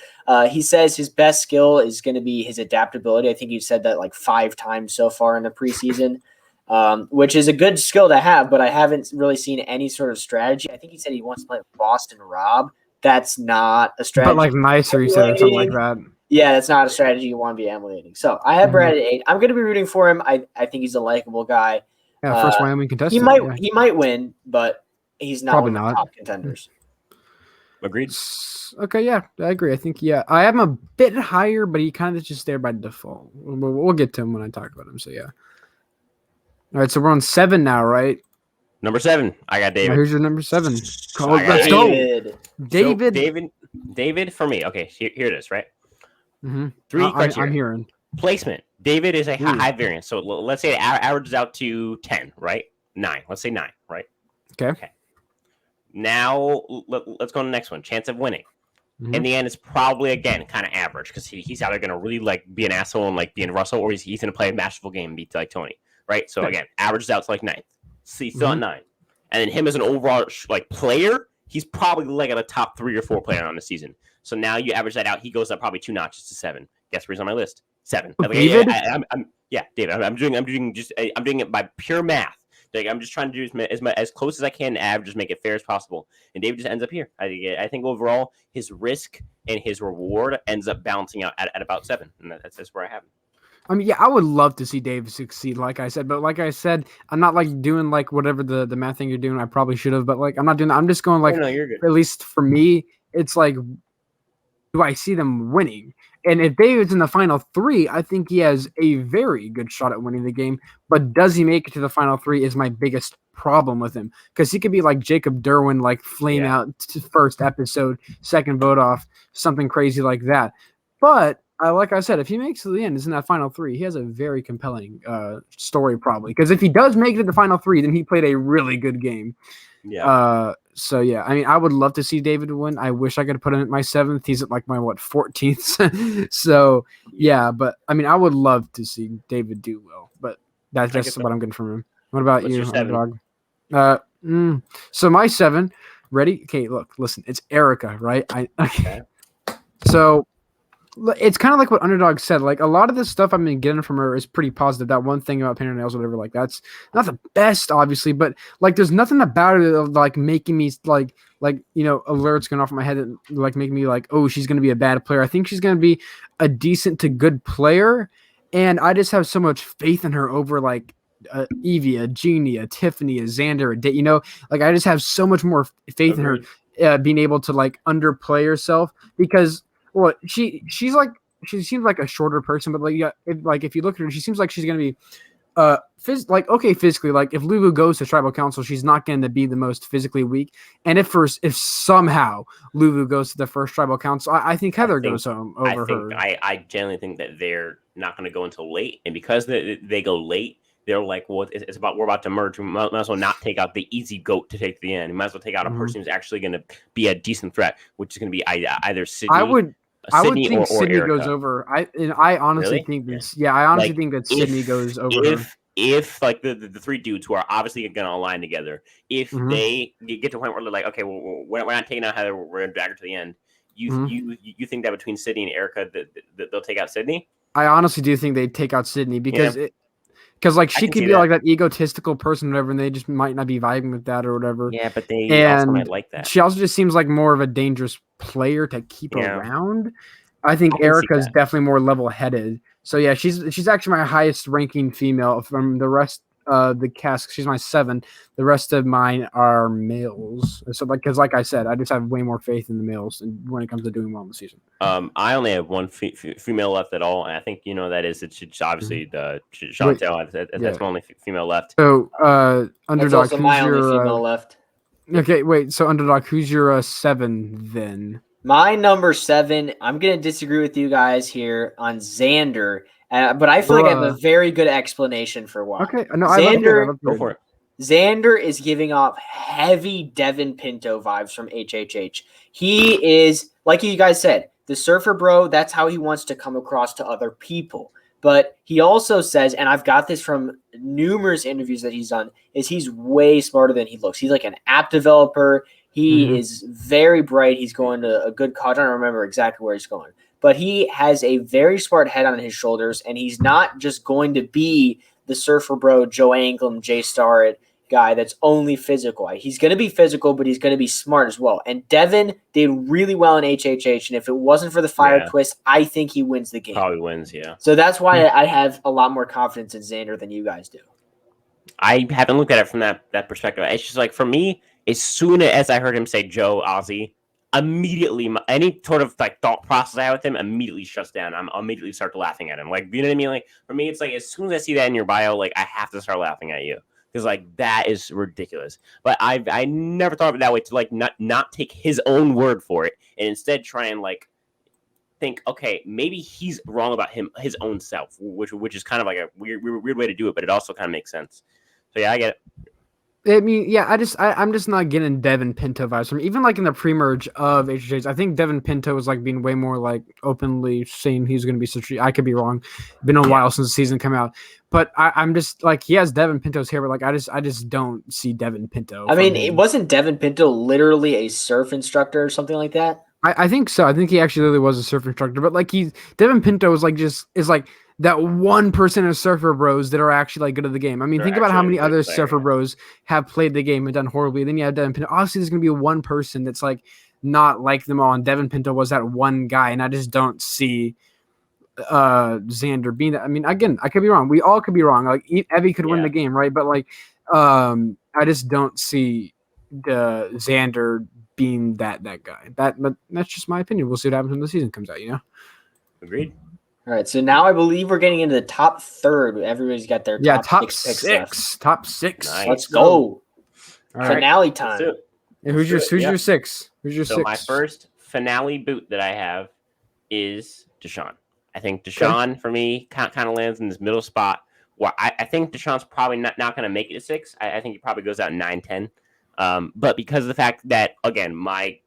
He says his best skill is going to be his adaptability. I think he said that like 5 times so far in the preseason. Which is a good skill to have, but I haven't really seen any sort of strategy. I think he said he wants to play with Boston Rob. That's not a strategy. But like nicer, he said, or something like that. Yeah, that's not a strategy you want to be emulating. So I have Brad at 8. I'm going to be rooting for him. I think he's a likable guy. Yeah, first Wyoming contestant. He might win, but he's not probably one of the top contenders. Agreed. Okay, yeah, I agree. I think I have him a bit higher, but he kind of just there by default. We'll get to him when I talk about him. So yeah. All right, so we're on 7 now, right? Number 7, I got David. Here's your number 7. Let's go. David for me. Okay, here it is, right? 3 criteria. I'm hearing. Placement. David is a high variance. So let's say it averages out to 10, right? 9. Let's say 9, right? Okay. Now, let's go to the next one. Chance of winning. In the end, it's probably, again, kind of average because he's either going to really like be an asshole and like be in Russell, or he's going to play a masterful game and beat like Tony. Right, so again, averages out to like 9th. So he's still at 9, and then him as an overall like player, he's probably like at a top 3 or 4 player on the season. So now you average that out, he goes up probably 2 notches to 7. Guess where he's on my list? 7. David? David. I'm doing it by pure math. Like I'm just trying to do as close as I can to average, just make it fair as possible. And David just ends up here. I think overall his risk and his reward ends up balancing out at about 7, and that's where I have him. I mean, yeah, I would love to see David succeed, like I said. But like I said, I'm not like doing like whatever the math thing you're doing. I probably should have, but like I'm not doing that. I'm just going like, no, you're good. At least for me, it's like, do I see them winning? And if David's in the final 3, I think he has a very good shot at winning the game. But does he make it to the final 3 is my biggest problem with him. Because he could be like Jacob Derwin, like flame out first episode, second vote off, something crazy like that. But like I said, if he makes it to the end, is in that final 3, he has a very compelling story probably. Because if he does make it to the final 3, then he played a really good game. Yeah. So yeah, I mean, I would love to see David win. I wish I could put him at my 7th. He's at like my 14th. So yeah, but I mean, I would love to see David do well. But that's just what I'm getting from him. What about you, Underdog? So my 7. Ready? Okay, look, listen. It's Erica, right? Okay. So it's kind of like what Underdog said. Like a lot of the stuff I've been getting from her is pretty positive. That one thing about painting her nails, whatever, like that's not the best, obviously, but like there's nothing about it of like making me like alerts going off in my head that like make me like, oh, she's gonna be a bad player. I think she's gonna be a decent to good player, and I just have so much faith in her over like Evie, a Jeannie, a Tiffany, a Xander, like I just have so much more faith in her being able to like underplay herself because. Well, she seems like a shorter person, but if you look at her, she seems like she's gonna be physically. Like if Lulu goes to tribal council, she's not going to be the most physically weak. And if somehow Lulu goes to the first tribal council, I think Heather goes home over her. I genuinely think that they're not going to go until late, and because they go late. They're like, well, we're about to merge. We might as well not take out the easy goat to take the end. We might as well take out a person who's actually going to be a decent threat, which is going to be either Sydney. I would think Sydney Erica. goes over. I honestly think this. Yeah, I honestly think that Sydney goes over. If like the three dudes who are obviously going to align together, if they get to a point where they're like, okay, well, we're not taking out Heather, we're going to drag her to the end. You think that between Sydney and Erica, that they'll take out Sydney? I honestly do think they take out Sydney because Because like she could be like that egotistical person, or whatever, and they just might not be vibing with that or whatever. Yeah, but they also might like that. She also just seems like more of a dangerous player to keep around. I think Erica's definitely more level-headed. So yeah, she's actually my highest ranking female from the rest of the cast. She's my 7. The rest of mine are males. So because like I said, I just have way more faith in the males when it comes to doing well in the season. I only have one female left at all, and I think that is it's obviously the Chantel. That's my only female left. So Underdog, that's also my only female left. Okay, wait. So Underdog, who's your 7 then? My number 7. I'm gonna disagree with you guys here on Xander, but I feel like I have a very good explanation for why. Okay, no, Xander, go for it. Xander is giving off heavy Devin Pinto vibes from HHH. He is, like you guys said, the surfer bro. That's how he wants to come across to other people. But he also says, and I've got this from numerous interviews that he's done, is he's way smarter than he looks. He's like an app developer. He is very bright. He's going to a good college. I don't remember exactly where he's going. But he has a very smart head on his shoulders, and he's not just going to be the surfer bro, Joe Anglim, Jay Starrett guy that's only physical. He's going to be physical, but he's going to be smart as well. And Devin did really well in HHH, and if it wasn't for the fire twist, I think he wins the game. Probably wins, yeah. So that's why I have a lot more confidence in Xander than you guys do. I haven't looked at it from that perspective. It's just like, for me, as soon as I heard him say Joe Ozzy, immediately any sort of like thought process I have with him immediately shuts down. I'm immediately start laughing at him. Like, you know what I mean? Like, for me, it's like as soon as I see that in your bio, like I have to start laughing at you because like that is ridiculous. But I never thought of it that way, to like not take his own word for it and instead try and like think, okay, maybe he's wrong about his own self, which is kind of like a weird way to do it, but it also kind of makes sense. So yeah, I get it. I mean, yeah, I'm just not getting Devin Pinto vibes from even like in the pre-merge of HHH. I think Devin Pinto was like being way more like openly saying he's going to be such. I could be wrong. Been a while since the season came out, but I'm just like he has Devin Pinto's hair, but like I just don't see Devin Pinto. I mean, it wasn't Devin Pinto literally a surf instructor or something like that? I think so. I think he actually really was a surf instructor, but like Devin Pinto is like that 1% of surfer bros that are actually like good at the game. I mean, think about how many other surfer bros have played the game and done horribly. Then you have Devin Pinto. Obviously, there's going to be one person that's like not like them all. And Devin Pinto was that one guy. And I just don't see Xander being that. I mean, again, I could be wrong. We all could be wrong. Like Evie could win the game, right? But like, I just don't see the Xander being that guy. But that's just my opinion. We'll see what happens when the season comes out. Agreed. All right, so now I believe we're getting into the top third. Everybody's got their top six left. Top 6. Nice. Let's go. All finale time. Yeah, who's your 6? Who's your 6? So my first finale boot that I have is Deshaun. I think Deshaun for me kind of lands in this middle spot. Well, I think Deshaun's probably not going to make it to 6. I think he probably goes out 9-10. But because of the fact that, again, my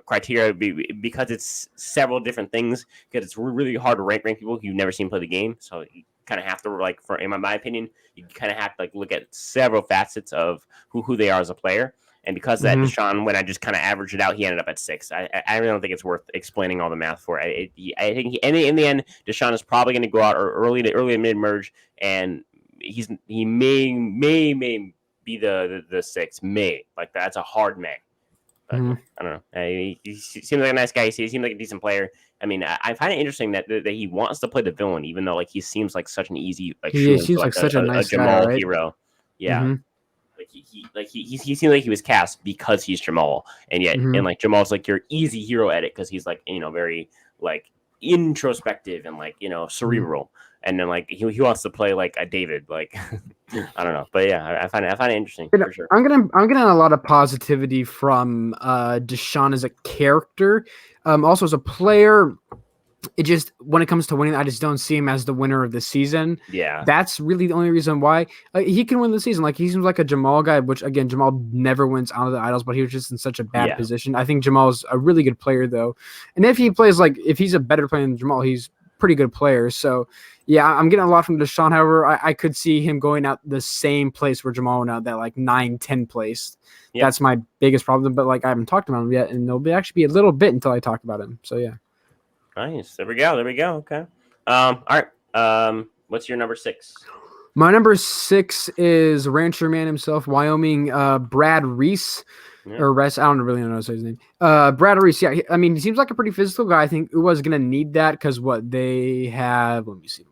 criteria would be because it's several different things, because it's really hard to rank people who you've never seen play the game. So you kind of have to, in my opinion, you kind of have to look at several facets of who they are as a player. And because of that, Deshaun, when I just kind of averaged it out, he ended up at 6. I really don't think it's worth explaining all the math for. I think in the end, Deshaun is probably going to go out early to mid merge, and he may be the 6. May, like that's a hard may. But I don't know. He seems like a nice guy. He seems like a decent player. I mean, I find it interesting that he wants to play the villain, even though like he seems like such an easy he seems like such a nice Jamal guy, right? hero. Yeah. Like he seemed like he was cast because he's Jamal, and yet and like Jamal's like your easy hero edit because he's like very like introspective and like cerebral, and then like he wants to play like a David, like I don't know, but yeah, I find it interesting for sure. I'm getting a lot of positivity from Deshaun as a character, also as a player. It just when it comes to winning, I just don't see him as the winner of the season. Yeah, that's really the only reason why he can win the season. Like he seems like a Jamal guy, which again, Jamal never wins out of the idols, but he was just in such a bad position. I think Jamal's a really good player though, and if he plays if he's a better player than Jamal, he's a pretty good player. So yeah, I'm getting a lot from Deshaun. However, I could see him going out the same place where Jamal went out, that like 9-10 place. Yep. That's my biggest problem. But like I haven't talked about him yet, and there'll actually be a little bit until I talk about him. So yeah. Nice. There we go. Okay. All right. What's your number 6? My number 6 is Rancher Man himself, Wyoming, Brad Reese. Yeah. Or Reese. I don't really know his name. Brad Reese. Yeah. I mean, he seems like a pretty physical guy. I think Uwa's going to need that because what they have. Let me see.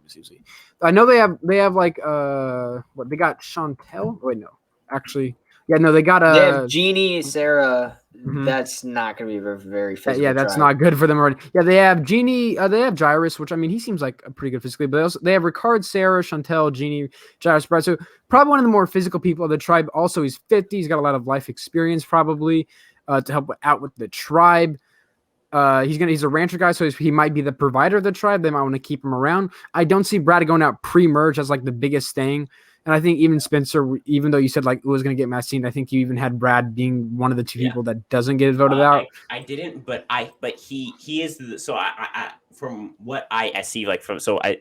I know they have like what they got Chantel. Wait, no. Actually, yeah, no, they got they have Jeannie, Sarah. That's not going to be very, very physical. Yeah, that's not good for them already. Yeah, they have Jeannie. They have Jairus, which I mean, he seems like a pretty good physically. But they have Ricard, Sarah, Chantel, Jeannie, Jairus, Brad. So probably one of the more physical people of the tribe. Also, he's 50. He's got a lot of life experience, probably to help out with the tribe. He's a rancher guy, so he might be the provider of the tribe. They might want to keep him around. I don't see Brad going out pre-merge as like the biggest thing. And I think even Spencer, even though you said like it was going to get Massine, I think you even had Brad being one of the 2 people that doesn't get voted out. I didn't, but he is so I from what I see like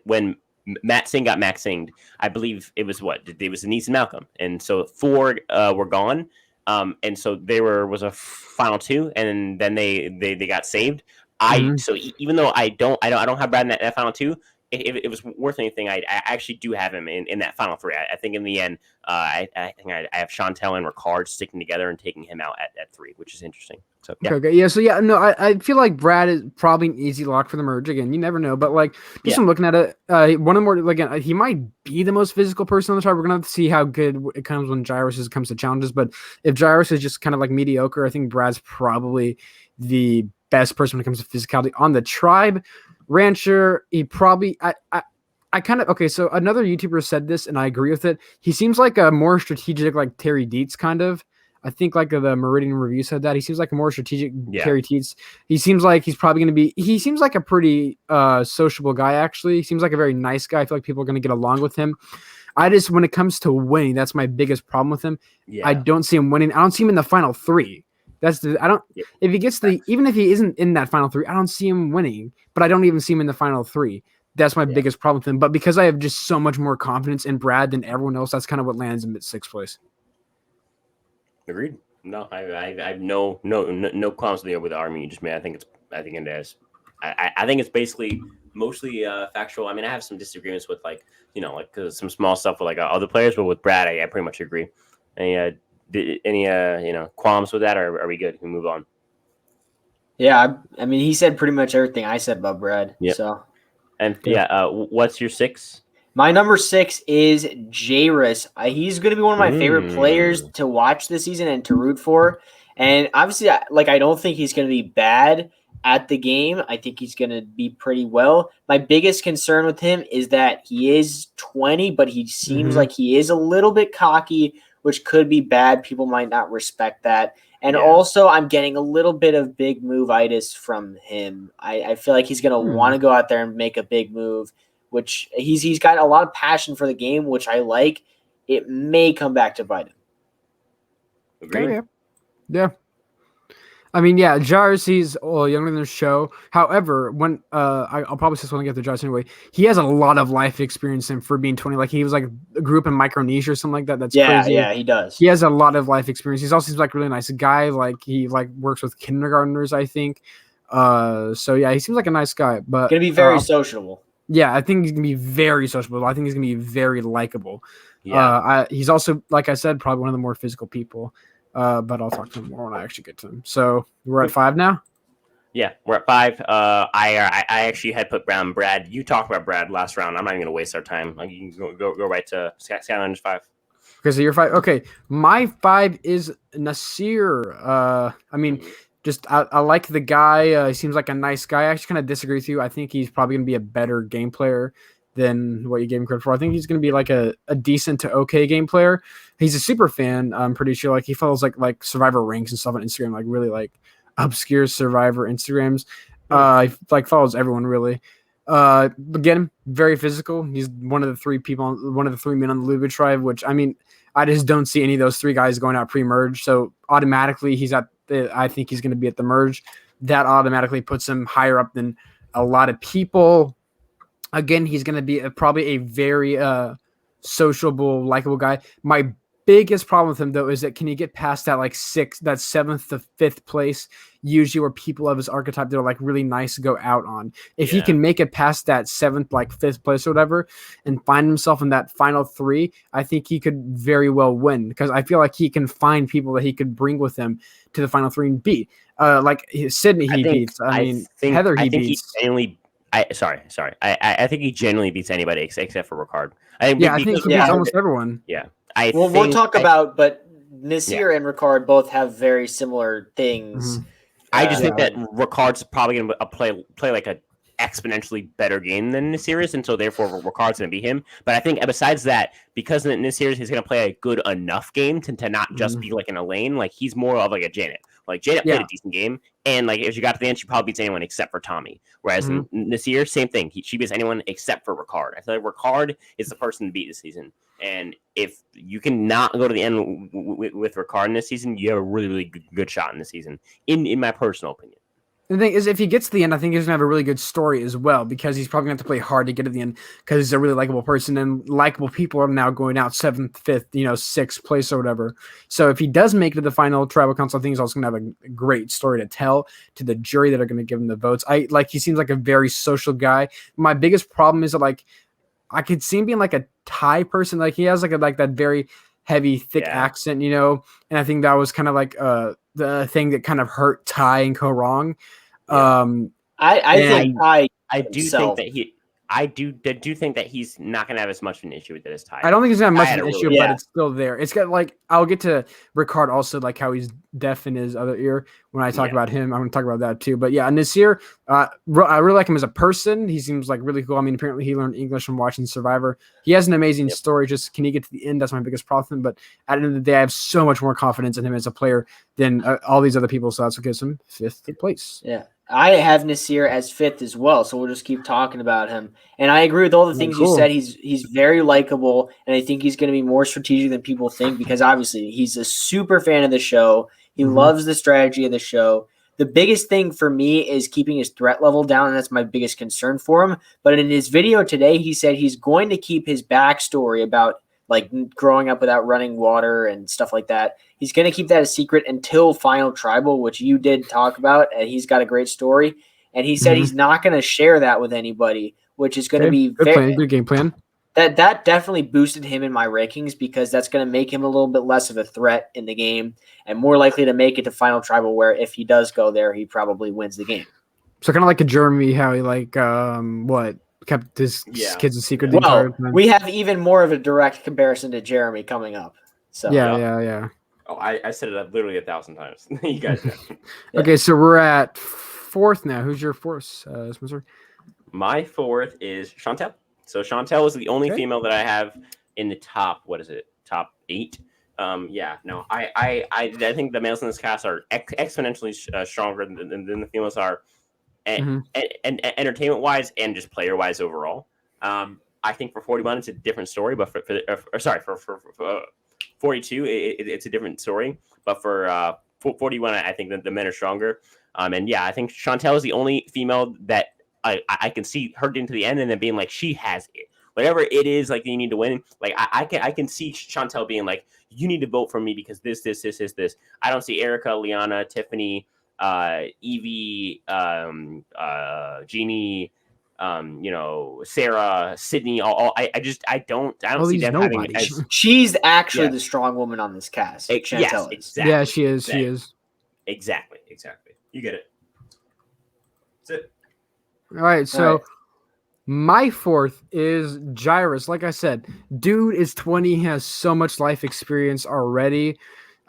when Matt Singh got Max Singhed, I believe it was Denise and Malcolm, and so 4 were gone, and so was a final 2, and then they got saved. So even though I don't have Brad in that final 2. If it was worth anything, I actually do have him in that final 3. I think in the end, I think I have Chantel and Ricard sticking together and taking him out at 3, which is interesting. So yeah. Okay. Yeah. So yeah, no, I feel like Brad is probably an easy lock for the merge. Again, you never know, but like just from looking at it, one of the more again, he might be the most physical person on the tribe. We're gonna have to see how good it comes when Jairus comes to challenges. But if Jairus is just kind of like mediocre, I think Brad's probably the best person when it comes to physicality on the tribe. Rancher, he probably I kind of okay. So another YouTuber said this, and I agree with it. He seems like a more strategic, like Terry Dietz kind of. I think like the Meridian Review said that he seems like a more strategic Terry Dietz. He seems like he's probably going to be. He seems like a pretty sociable guy. Actually, he seems like a very nice guy. I feel like people are going to get along with him. When it comes to winning, that's my biggest problem with him. Yeah. I don't see him winning. I don't see him in the final 3. If he gets even if he isn't in that final 3, I don't see him winning, but I don't even see him in the final 3. That's my biggest problem with him. But because I have just so much more confidence in Brad than everyone else, that's kind of what lands him at 6th place. Agreed. No, I have no qualms with the argument you just made. I think it is. I think it's basically mostly factual. I mean, I have some disagreements with some small stuff with like other players, but with Brad, I pretty much agree. Any qualms with that, or are we good? We move on. Yeah, I mean, he said pretty much everything I said about Brad. Yep. So, and what's your 6? My number 6 is Jairus. He's going to be one of my favorite players to watch this season and to root for. And obviously, I don't think he's going to be bad at the game. I think he's going to be pretty well. My biggest concern with him is that he is 20, but he seems like he is a little bit cocky, which could be bad. People might not respect that. And also, I'm getting a little bit of big move-itis from him. I feel like he's going to want to go out there and make a big move, which he's got a lot of passion for the game, which I like. It may come back to bite him. Agreed. Yeah. I mean, yeah, Jars, he's younger than the show. However, when I'll probably just want to get to Jars anyway. He has a lot of life experience in for being 20. Like he was like grew up in Micronesia or something like that. That's crazy. Yeah, he does. He has a lot of life experience. He's also seems like a really nice guy. Like he like works with kindergartners, I think. So yeah, he seems like a nice guy. But gonna be very sociable. Yeah, I think he's gonna be very sociable. I think he's gonna be very likable. Yeah. He's also, like I said, probably one of the more physical people. But I'll talk to him more when I actually get to him. So we're at 5 now. Yeah, we're at 5. I actually had put Brad. You talked about Brad last round. I'm not even gonna waste our time. Like you can go right to Skylanders 5. Okay, so you're 5. Okay, my 5 is Nasir. I mean, just I like the guy. He seems like a nice guy. I actually kind of disagree with you. I think he's probably gonna be a better game player than what you gave him credit for. I think he's going to be like a decent to okay game player. He's a super fan. I'm pretty sure like he follows like Survivor ranks and stuff on Instagram, like really like obscure Survivor Instagrams. He like follows everyone really. Again, very physical. He's one of the 3 men on the Luba tribe, which I mean, I just don't see any of those 3 guys going out pre-merge. So automatically I think he's going to be at the merge. That automatically puts him higher up than a lot of people. Again, he's going to be probably a very sociable, likable guy. My biggest problem with him, though, is that can you get past that like 7th to 5th place, usually where people of his archetype that are like really nice to go out on. If he can make it past that 7th, like 5th place or whatever, and find himself in that final 3, I think he could very well win because I feel like he can find people that he could bring with him to the final 3 and beat. Like Sydney, he beats. Heather, he beats. I think he genuinely beats anybody except for Ricard. I think he beats almost everyone. Yeah. We'll talk about, but Nasir and Ricard both have very similar things. Mm-hmm. I just think that Ricard's probably going to play like a exponentially better game than Nasir is, and so therefore Ricard's going to beat him. But I think besides that, because Nasir is going to play a good enough game to not just be like in a lane, like he's more of like a Janet. Like Janet played a decent game, and like if she got to the end, she probably beats anyone except for Tommy. Whereas Nasir, same thing. She beats anyone except for Ricard. I feel like Ricard is the person to beat this season. And if you can not go to the end with Ricard in this season, you have a really, really good shot in this season, in my personal opinion. The thing is, if he gets to the end, I think he's going to have a really good story as well because he's probably going to have to play hard to get to the end because he's a really likable person and likable people are now going out 7th, 5th, 6th place or whatever. So if he does make it to the final tribal council, I think he's also going to have a great story to tell to the jury that are going to give him the votes. He seems like a very social guy. My biggest problem is that like I could see him being like a Thai person. Like he has like that very heavy, thick accent, and I think that was kind of like the thing that kind of hurt Ty and Co wrong. I do think that he's not going to have as much of an issue with it as Ty. I don't think he's going to have much of an issue, but it's still there. It's got like I'll get to Ricard also, like how he's deaf in his other ear. When I talk about him, I'm going to talk about that too. But yeah, Nasir, I really like him as a person. He seems like really cool. I mean, apparently he learned English from watching Survivor. He has an amazing story. Just can he get to the end? That's my biggest problem. But at the end of the day, I have so much more confidence in him as a player than all these other people. So that's what gives him 5th place. Yeah. I have Nasir as 5th as well, so we'll just keep talking about him. And I agree with all the things you said. He's very likable, and I think he's going to be more strategic than people think because obviously he's a super fan of the show. He loves the strategy of the show. The biggest thing for me is keeping his threat level down, and that's my biggest concern for him. But in his video today, he said he's going to keep his backstory about like growing up without running water and stuff like that. He's going to keep that a secret until Final Tribal, which you did talk about, and he's got a great story. And he said he's not going to share that with anybody, which is going to be good game plan. That definitely boosted him in my rankings because that's going to make him a little bit less of a threat in the game and more likely to make it to Final Tribal, where if he does go there, he probably wins the game. So kind of like a Jeremy, how he kept his kids a secret. Well, we have even more of a direct comparison to Jeremy coming up. So yeah. Oh, I said it literally 1,000 times. You guys know. Okay, so we're at 4th now. Who's your 4th, Spencer? My 4th is Chantel. So Chantel is the only female that I have in the top. What is it? Top 8. I think the males in this cast are exponentially stronger than the females are, and entertainment wise and just player wise overall. I think for 41 it's a different story, but for 42 it's a different story. But for 41, I think that the men are stronger. And yeah, I think Chantel is the only female that I can see her getting to the end and then being like, she has it. Whatever it is, like you need to win. Like I can see Chantel being like, you need to vote for me because this. I don't see Erica, Liana, Tiffany, Evie, Jeannie, Sarah, Sydney. I don't see them having. She's actually the strong woman on this cast. Yes, exactly. Yeah, she is. Exactly. She is. Exactly. You get it. That's it. All right, so my fourth is Jairus. Like I said, dude is 20, he has so much life experience already.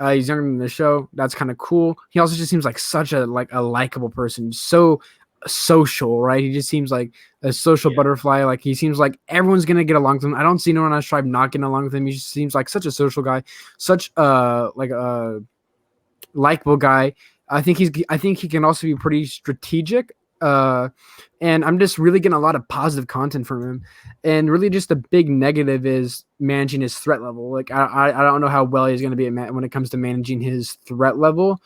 He's younger than the show. That's kind of cool. He also just seems like such a likable person. So social, right? He just seems like a social butterfly. Like he seems like everyone's gonna get along with him. I don't see no one on his tribe not getting along with him. He just seems like such a social guy, such a likable guy. I think he can also be pretty strategic. And I'm just really getting a lot of positive content from him, and really just the big negative is managing his threat level. Like I don't know how well he's going to be when it comes to managing his threat level,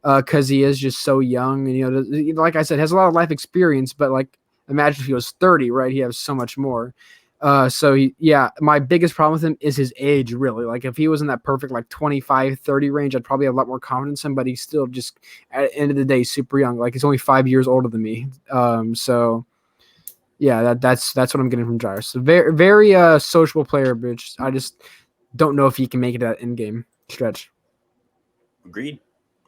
because he is just so young, and like I said, has a lot of life experience. But like, imagine if he was 30, right? He has so much more. My biggest problem with him is his age, really. Like if he was in that perfect 25, 30 range, I'd probably have a lot more confidence in him, but he's still just at the end of the day super young. Like he's only 5 years older than me. That's what I'm getting from Jairus. So very, very sociable player, bitch. I just don't know if he can make it at in-game stretch. Agreed.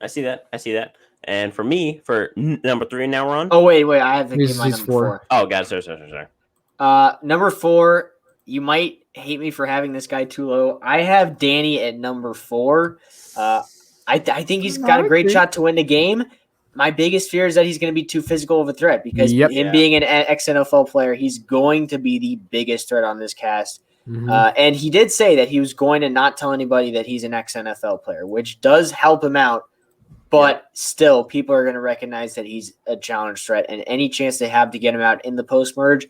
I see that. And for me, for number 3, now we're on. Oh wait, I have to give my number 4. Oh god, sorry. Number 4, you might hate me for having this guy too low. I have Danny at number 4. I think he's got a great shot to win the game. My biggest fear is that he's going to be too physical of a threat because him being an ex-NFL player, he's going to be the biggest threat on this cast. Mm-hmm. And he did say that he was going to not tell anybody that he's an ex-NFL player, which does help him out. But still, people are going to recognize that he's a challenge threat, and any chance they have to get him out in the post-merge,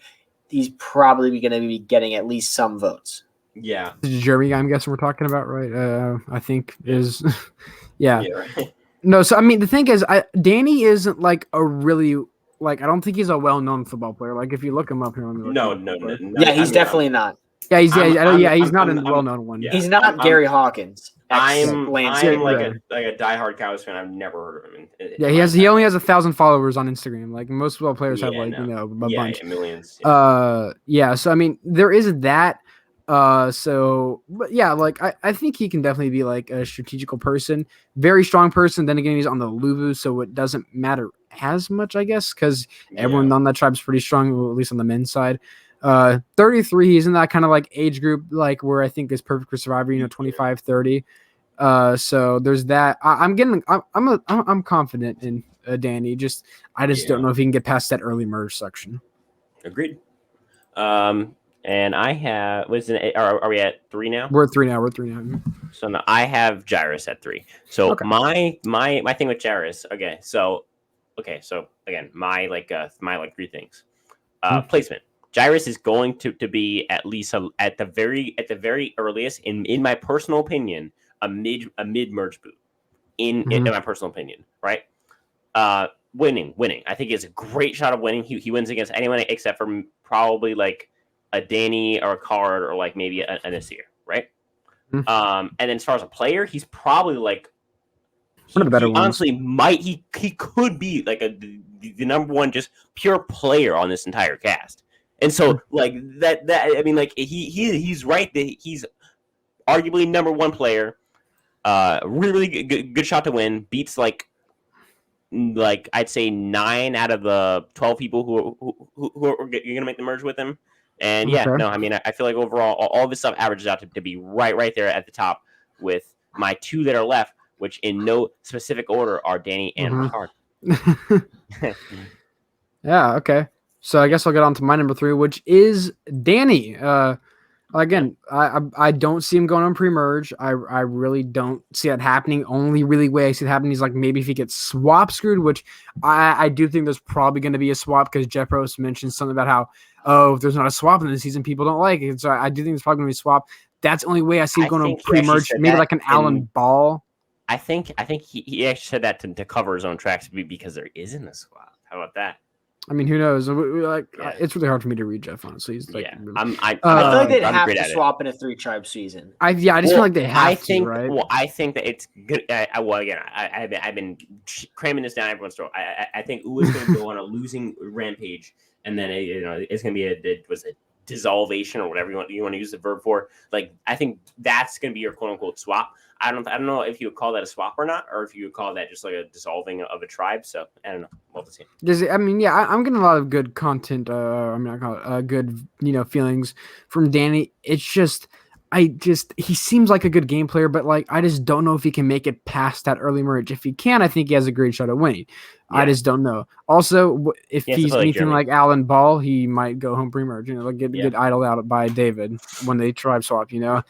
he's probably going to be getting at least some votes. Yeah. This is Jeremy, I'm guessing we're talking about, right? I think is – yeah. Right. No, so, I mean, the thing is, Danny isn't, a really – I don't think he's a well-known football player. Like, if you look him up here – No. Yeah, he's definitely not. Yeah, he's not a well-known one. Yeah. He's not Gary Hawkins. I'm like a diehard Cowboys fan. I've never heard of him. He only has 1,000 followers on Instagram. Like most football players have a bunch. Millions. Yeah. So I mean, there is that. I think he can definitely be a strategical person, very strong person. Then again, he's on the Luvu, so it doesn't matter as much, I guess, because everyone on that tribe is pretty strong, at least on the men's side. 33, he's in that kind of age group, where I think is perfect for Survivor, 25, 30. So there's that. I'm confident in Danny. I just don't know if he can get past that early merge section. Agreed. And I have, are we at 3 now? We're at 3 now. So now I have Jairus at 3. So my thing with Jairus. Okay. So again, my 3 things. Placement. Jairus is going to be at least at the very earliest, in my personal opinion, a mid merge boot. In my personal opinion, right? Winning. I think he has a great shot of winning. He wins against anyone except for probably a Danny or a Card or maybe a Nasir, right? Mm-hmm. And then as far as a player, he's probably one of the better ones. Honestly, he could be the number one just pure player on this entire cast. And so he's right that he's arguably number one player. Really good shot to win. Beats I'd say 9 out of the 12 people who are going to make the merge with him. And I feel like overall all this stuff averages out to be right there at the top with my 2 that are left, which in no specific order are Danny and Ricard. Yeah. Okay. So I guess I'll get on to my number 3, which is Danny. Again, I don't see him going on pre-merge. I really don't see that happening. Only really way I see it happening is maybe if he gets swap screwed, which I do think there's probably going to be a swap because Jeff Rose mentioned something about how, if there's not a swap in the season, people don't like it. So I do think there's probably going to be a swap. That's the only way I see him going on pre-merge. Maybe an Alan Ball. I think he actually said that to cover his own tracks because there isn't a swap. How about that? I mean, who knows? It's really hard for me to read Jeff, honestly. He's like, I feel like they'd have to swap in a 3-tribe season. I just feel like they have to, right? Well, I think that it's good. I've been cramming this down everyone's throat. I think Uwa is going to go on a losing rampage, and then it's going to be a dissolvation or whatever you want to use the verb for. Like, I think that's going to be your quote unquote swap. I don't know if you would call that a swap or not, or if you would call that just like a dissolving of a tribe. So I don't know. We'll have to see. I'm getting a lot of good content. Good feelings from Danny. It's just. He seems like a good game player, but like I just don't know if he can make it past that early merge. If he can, I think he has a great shot at winning. Yeah. I just don't know. Also, if he's anything like Alan Ball, he might go home pre-merge. Get idled out by David when they tribe swap. I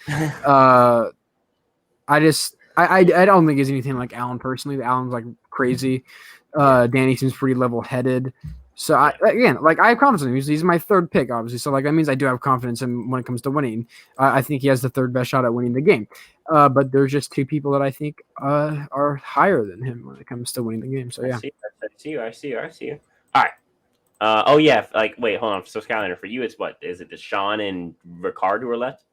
don't think he's anything like Alan personally. Alan's like crazy. Danny seems pretty level-headed. So I have confidence in him. He's my third pick, obviously. So that means I do have confidence in when it comes to winning. I think he has the third best shot at winning the game. But there's just two people that I think are higher than him when it comes to winning the game. So yeah. I see you. All right. Wait, hold on. So Skylander, for you, it's what? Is it Deshaun and Ricard who are left?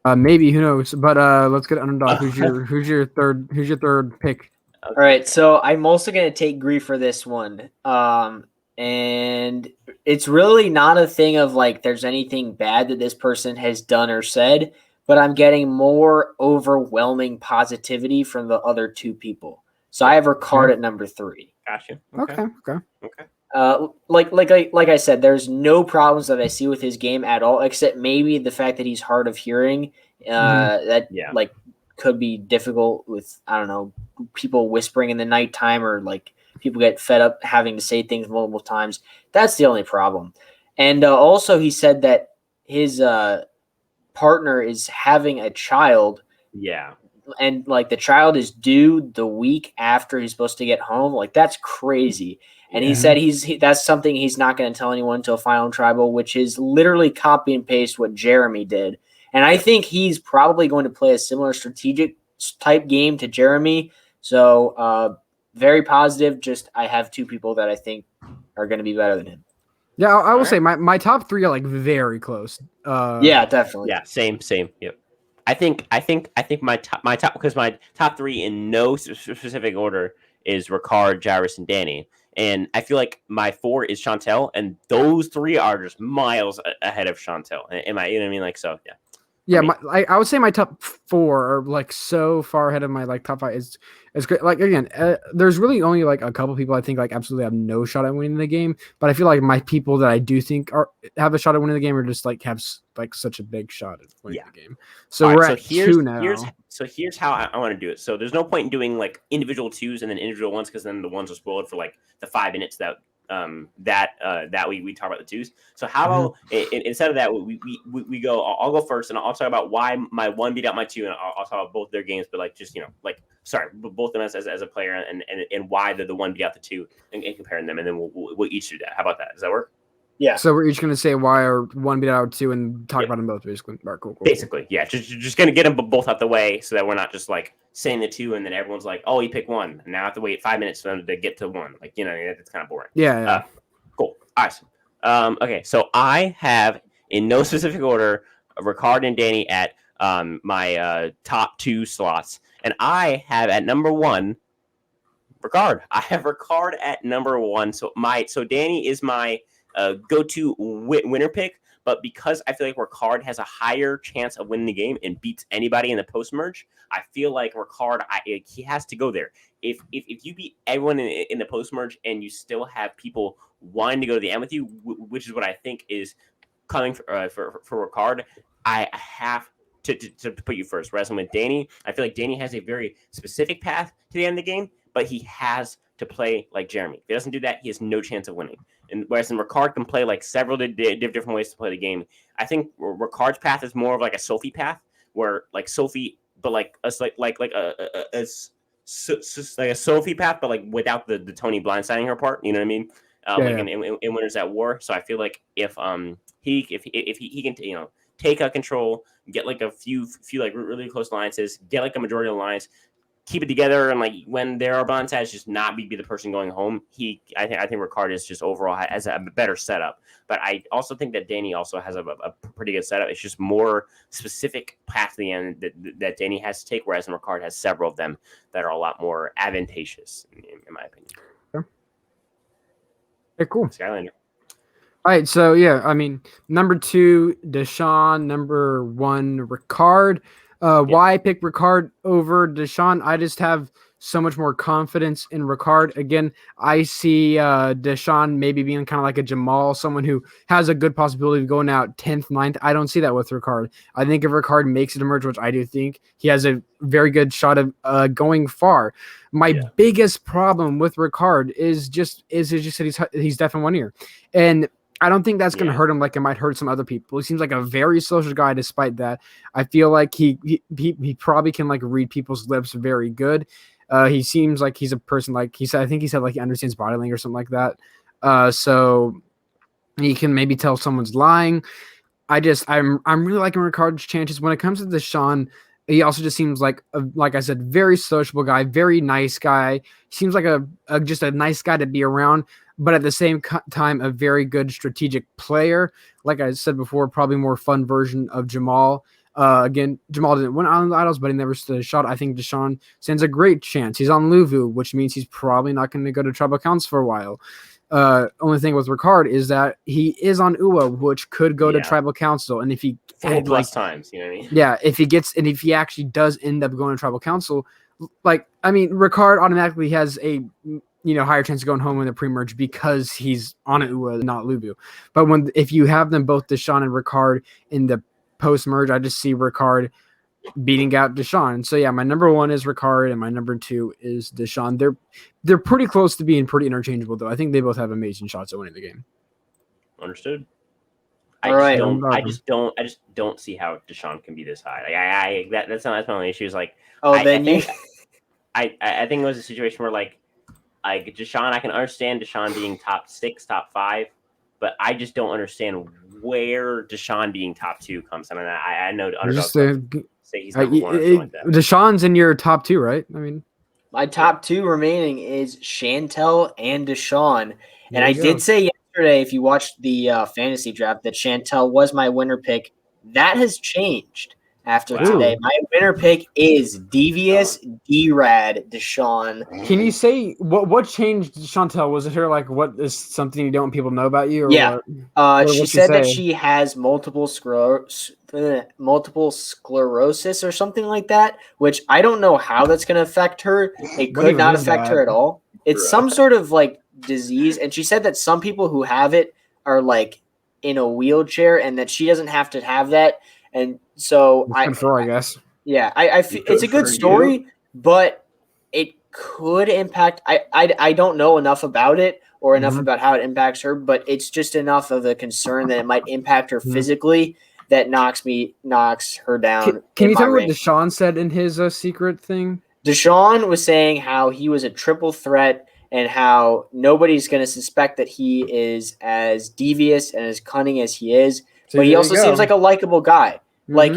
Maybe, who knows? But let's get underdog. Who's your third pick? Okay. All right, so I'm also going to take Grief for this one. And it's really not a thing of like there's anything bad that this person has done or said, but I'm getting more overwhelming positivity from the other two people. So I have Ricard at number 3. Gotcha. Okay. Like I said, there's no problems that I see with his game at all, except maybe the fact that he's hard of hearing. Could be difficult with, I don't know, people whispering in the nighttime, or like people get fed up having to say things multiple times. That's the only problem. And also he said that his partner is having a child. Yeah. And like the child is due the week after he's supposed to get home. Like, that's crazy. And he said that's something he's not going to tell anyone until Final Tribal, which is literally copy and paste what Jeremy did. And I think he's probably going to play a similar strategic type game to Jeremy. So very positive. Just I have two people that I think are going to be better than him. Yeah, I will say my top 3 are like very close. Yeah, definitely. Yeah, same. Yep. I think my top because my top 3 in no specific order is Ricard, Jairus, and Danny. And I feel like my 4 is Chantel, and those 3 are just miles ahead of Chantel. Am I? You know what I mean? Like, so yeah. Yeah, I would say my top 4 are like so far ahead of my like top 5 is great. Like again, there's really only like a couple people I think like absolutely have no shot at winning the game. But I feel like my people that I do think have a shot at winning the game are just like have like such a big shot at winning the game. So we're at 2 now. Here's how I want to do it. So there's no point in doing like individual 2s and then individual 1s, because then the 1s are spoiled for like the 5 minutes that we talk about the 2s. So how about instead of that we go, I'll go first, and I'll talk about why my 1 beat out my 2, and I'll talk about both their games, but like just both of them as a player, and why the 1 beat out the 2, and comparing them, and then we'll each do that. How about that? Does that work? Yeah. So we're each going to say why our 1 beat out 2 and talk about them both, basically. Right, cool. Basically, yeah. Just going to get them both out the way so that we're not just like saying the 2 and then everyone's like, oh, he picked 1. And now I have to wait 5 minutes for them to get to 1. Like, it's kind of boring. Yeah. Cool. Awesome. Okay, so I have, in no specific order, Ricard and Danny at my top 2 slots. And I have at number 1, Ricard. I have Ricard at number 1. So Danny is my go-to winner pick, but because I feel like Ricard has a higher chance of winning the game and beats anybody in the post-merge, I feel like Ricard, he has to go there. If you beat everyone in the post-merge and you still have people wanting to go to the end with you, which is what I think is coming for Ricard, I have to put you first. Whereas with Danny, I feel like Danny has a very specific path to the end of the game, but he has to play like Jeremy. If he doesn't do that, he has no chance of winning. And whereas Ricard can play like several different ways to play the game. I think Ricard's path is more of like a Sophie path, where like Sophie, but like a Sophie path, but like without the Tony blindsiding her part. You know what I mean? In Winners at War. So I feel like if he can take control, get like a few like really close alliances, get like a majority of the alliance, keep it together, and like when there are blind sides, just not be the person going home. I think Ricard is just overall has a better setup. But I also think that Danny also has a pretty good setup. It's just more specific path to the end that Danny has to take, whereas Ricard has several of them that are a lot more advantageous, in my opinion. Okay, cool. Skylander. All right, so yeah, I mean, number 2, Deshaun. Number 1, Ricard. Why I pick Ricard over Deshaun? I just have so much more confidence in Ricard. Again, I see Deshaun maybe being kind of like a Jamal, someone who has a good possibility of going out 10th, 9th. I don't see that with Ricard. I think if Ricard makes it emerge, which I do think, he has a very good shot of going far. My biggest problem with Ricard is just that he's deaf in one ear. And I don't think that's going to hurt him like it might hurt some other people. He seems like a very social guy despite that. I feel like he probably can like read people's lips very good. He seems like he's a person like he said. I think he said like he understands body language or something like that. So he can maybe tell someone's lying. I'm really liking Ricard's chances when it comes to Deshaun. He also just seems like I said, very sociable guy, very nice guy. Seems like just a nice guy to be around, but at the same time, a very good strategic player. Like I said before, probably more fun version of Jamal. Again, Jamal didn't win on the Idols, but he never stood a shot. I think Deshaun stands a great chance. He's on Luvu, which means he's probably not going to go to Tribal Counts for a while. Only thing with Ricard is that he is on UA, which could go to Tribal Council, and if he 4+ times, you know what I mean? Yeah, if he actually does end up going to Tribal Council, Ricard automatically has a higher chance of going home in the pre-merge because he's on a UA, not Luvu. But if you have them both, Deshaun and Ricard, in the post-merge, I just see Ricard beating out Deshaun. So yeah, my number 1 is Ricard and my number 2 is Deshaun. They're pretty close to being pretty interchangeable though. I think they both have amazing shots at winning the game. Understood. I just don't see how Deshaun can be this high. Like that's my only issue. Is like I think it was a situation where like Deshaun, I can understand Deshaun being top 6, top 5, but I just don't understand where Deshaun being top 2 comes from. And I know underdogs say he's number 1 or something like that. Deshaun's in your top 2, right? I mean, my top 2 remaining is Chantel and Deshaun, and I did say yesterday, if you watched the fantasy draft, that Chantel was my winner pick. That has changed after today. My winner pick is Devious D-Rad Deshaun. Can you say what changed Chantel? Was it her like what is something you don't want people to know about you? Or she said that she has multiple sclerosis or something like that, which I don't know how that's going to affect her. It could not affect her at all. It's some sort of like disease, and she said that some people who have it are like in a wheelchair, and that she doesn't have to have that. And so I guess. Yeah, I it's a good story, but it could impact. I don't know enough about it or enough about how it impacts her, but it's just enough of a concern that it might impact her physically that knocks her down. Can you tell me what Deshaun said in his secret thing? Deshaun was saying how he was a triple threat and how nobody's going to suspect that he is as devious and as cunning as he is. So but he also seems like a likable guy. Like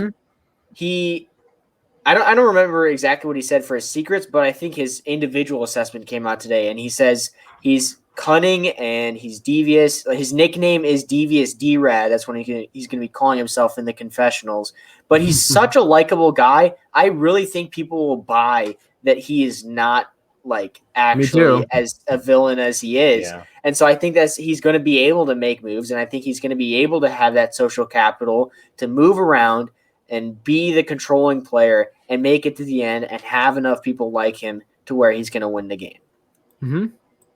I don't remember exactly what he said for his secrets, but I think his individual assessment came out today, and he says he's cunning and he's devious. His nickname is Devious D-Rad. That's when he's going to be calling himself in the confessionals. But he's such a likable guy. I really think people will buy that he is not like actually as a villain as he is. Yeah. And so I think he's going to be able to make moves, and I think he's going to be able to have that social capital to move around and be the controlling player and make it to the end and have enough people like him to where he's going to win the game. Mm-hmm.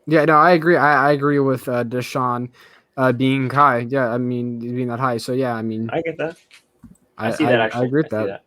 Yeah, no, I agree. I agree with Deshaun being high. Yeah, I mean, being that high. So, yeah, I mean. I get that. I see that, actually. I agree with that.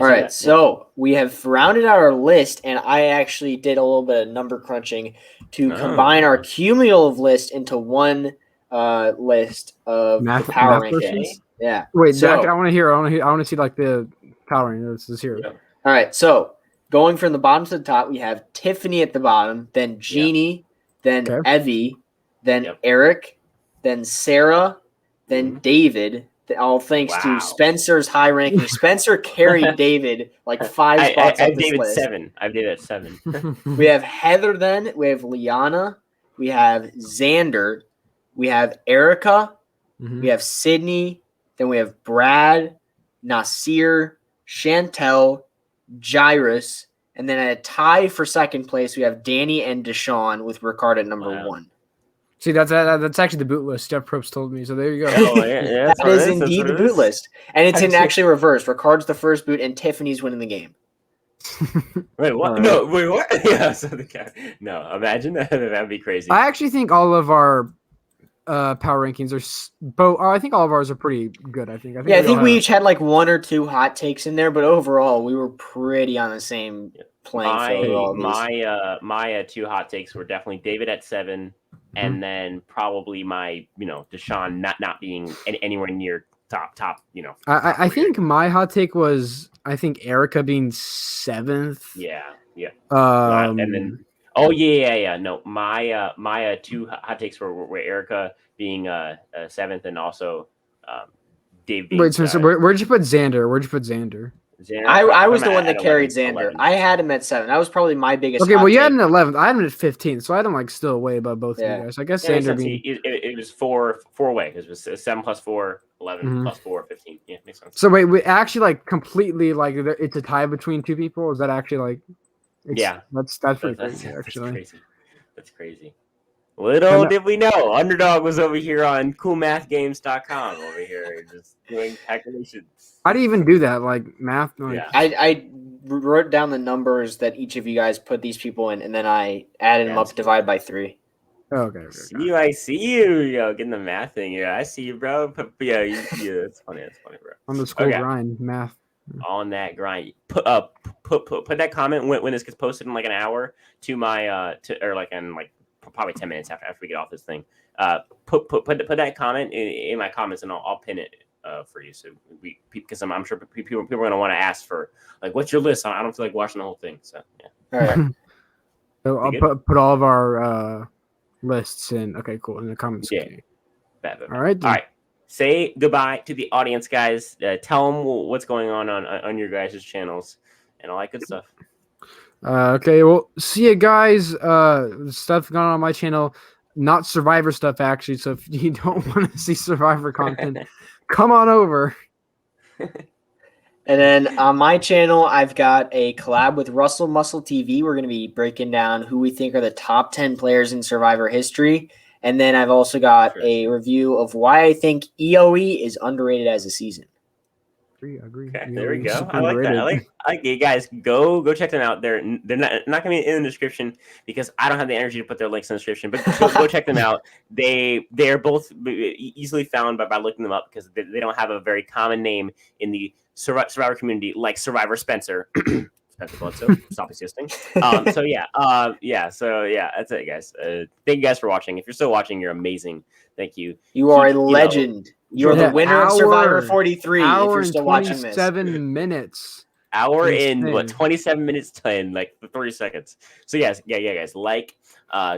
All right, so we have rounded out our list, and I actually did a little bit of number crunching to combine our cumulative list into one list of power rankings. Yeah. Wait, Zach, I want to see like the power rankings. This is here. Yeah. All right, so going from the bottom to the top, we have Tiffany at the bottom, then Jeannie, then Evie, then Eric, then Sarah, then David, All thanks to Spencer's high ranking. Spencer carried David like 5 spots up this list. 7. I have David at 7. We have Heather then. We have Liana. We have Xander. We have Erica. We have Sydney. Then we have Brad, Nasir, Chantel, Jairus. And then at a tie for second place, we have Danny and Deshaun with Ricard at number 1. See, that's actually the boot list. Jeff Probst told me. So there you go. Oh, yeah, that is indeed the boot list. And it's in actually reverse. Ricard's the first boot, and Tiffany's winning the game. Wait, what? Right. No, wait, what? Yeah, so no, imagine that. That'd be crazy. I actually think all of our power rankings are both. I think all of ours are pretty good. I think we each had like 1 or 2 hot takes in there, but overall, we were pretty on the same playing field. My 2 hot takes were definitely David at 7. And then probably my, Deshaun not being anywhere near top. I think my hot take was Erica being 7th. Yeah. And then no, my 2 hot takes were Erica being 7th, and also Dave. Being, wait, so where'd you put Xander? I was the one that carried Xander. 11. I had him at 7. That was probably my biggest. Okay, well, you had him at 11th. I had him at 15th, so I had him still way above both of you guys. I guess Xander being... it was four way. It was 7 plus 4, 11 plus 4, 15. Yeah, makes sense. So wait, we actually completely it's a tie between 2 people. Is that actually that's pretty crazy. Actually, that's crazy. Little did we know, Underdog was over here on coolmathgames.com over here just doing calculations. How do you even do that? Math? I wrote down the numbers that each of you guys put these people in, and then I added them up, divide by 3. Okay. I see you, getting the math thing. Yeah, I see you, bro. Yeah, it's funny. It's funny, bro. On the school grind, math. On that grind. Put that comment when this gets posted in an hour to my probably 10 minutes after we get off this thing. Put that comment in my comments, and I'll pin it for you. So because I'm sure people are going to want to ask for what's your list? I don't feel like watching the whole thing. So yeah. All right. So I'll put all of our lists in. Okay, cool. In the comments. Yeah. Bad. All right. Then. All right. Say goodbye to the audience, guys. Tell them what's going on your guys' channels and all that good stuff. Okay, well, see you guys. Stuff going on my channel, not Survivor stuff actually. So if you don't want to see Survivor content, come on over. And then on my channel, I've got a collab with Russell Muscle TV. We're going to be breaking down who we think are the top 10 players in Survivor history. And then I've also got a review of why I think EOE is underrated as a season. Agree. Okay, there we go. I like that. I like it, guys. Go check them out. They're not going to be in the description because I don't have the energy to put their links in the description. But go check them out. They're both easily found by looking them up because they don't have a very common name in the Survivor community like Survivor Spencer. Spencer Bledsoe. Stop existing. So that's it, guys. Thank you guys for watching. If you're still watching, you're amazing. Thank you. You are a legend. You're the winner of Survivor 43 if you're still watching this. 27 minutes. Hour in 27 minutes 10, 30 seconds. So guys,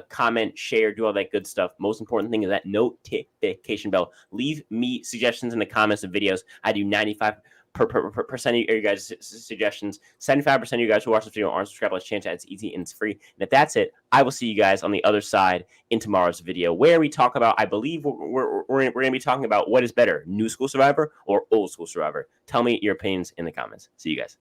comment, share, do all that good stuff. Most important thing is that notification bell. Leave me suggestions in the comments of videos. I do 95% of your guys' suggestions. 75% of you guys who watch this video aren't subscribed. Let's change that. It's easy and it's free. And if that's it, I will see you guys on the other side in tomorrow's video, where we talk about, I believe we're going to be talking about what is better, new school Survivor or old school Survivor. Tell me your opinions in the comments. See you guys.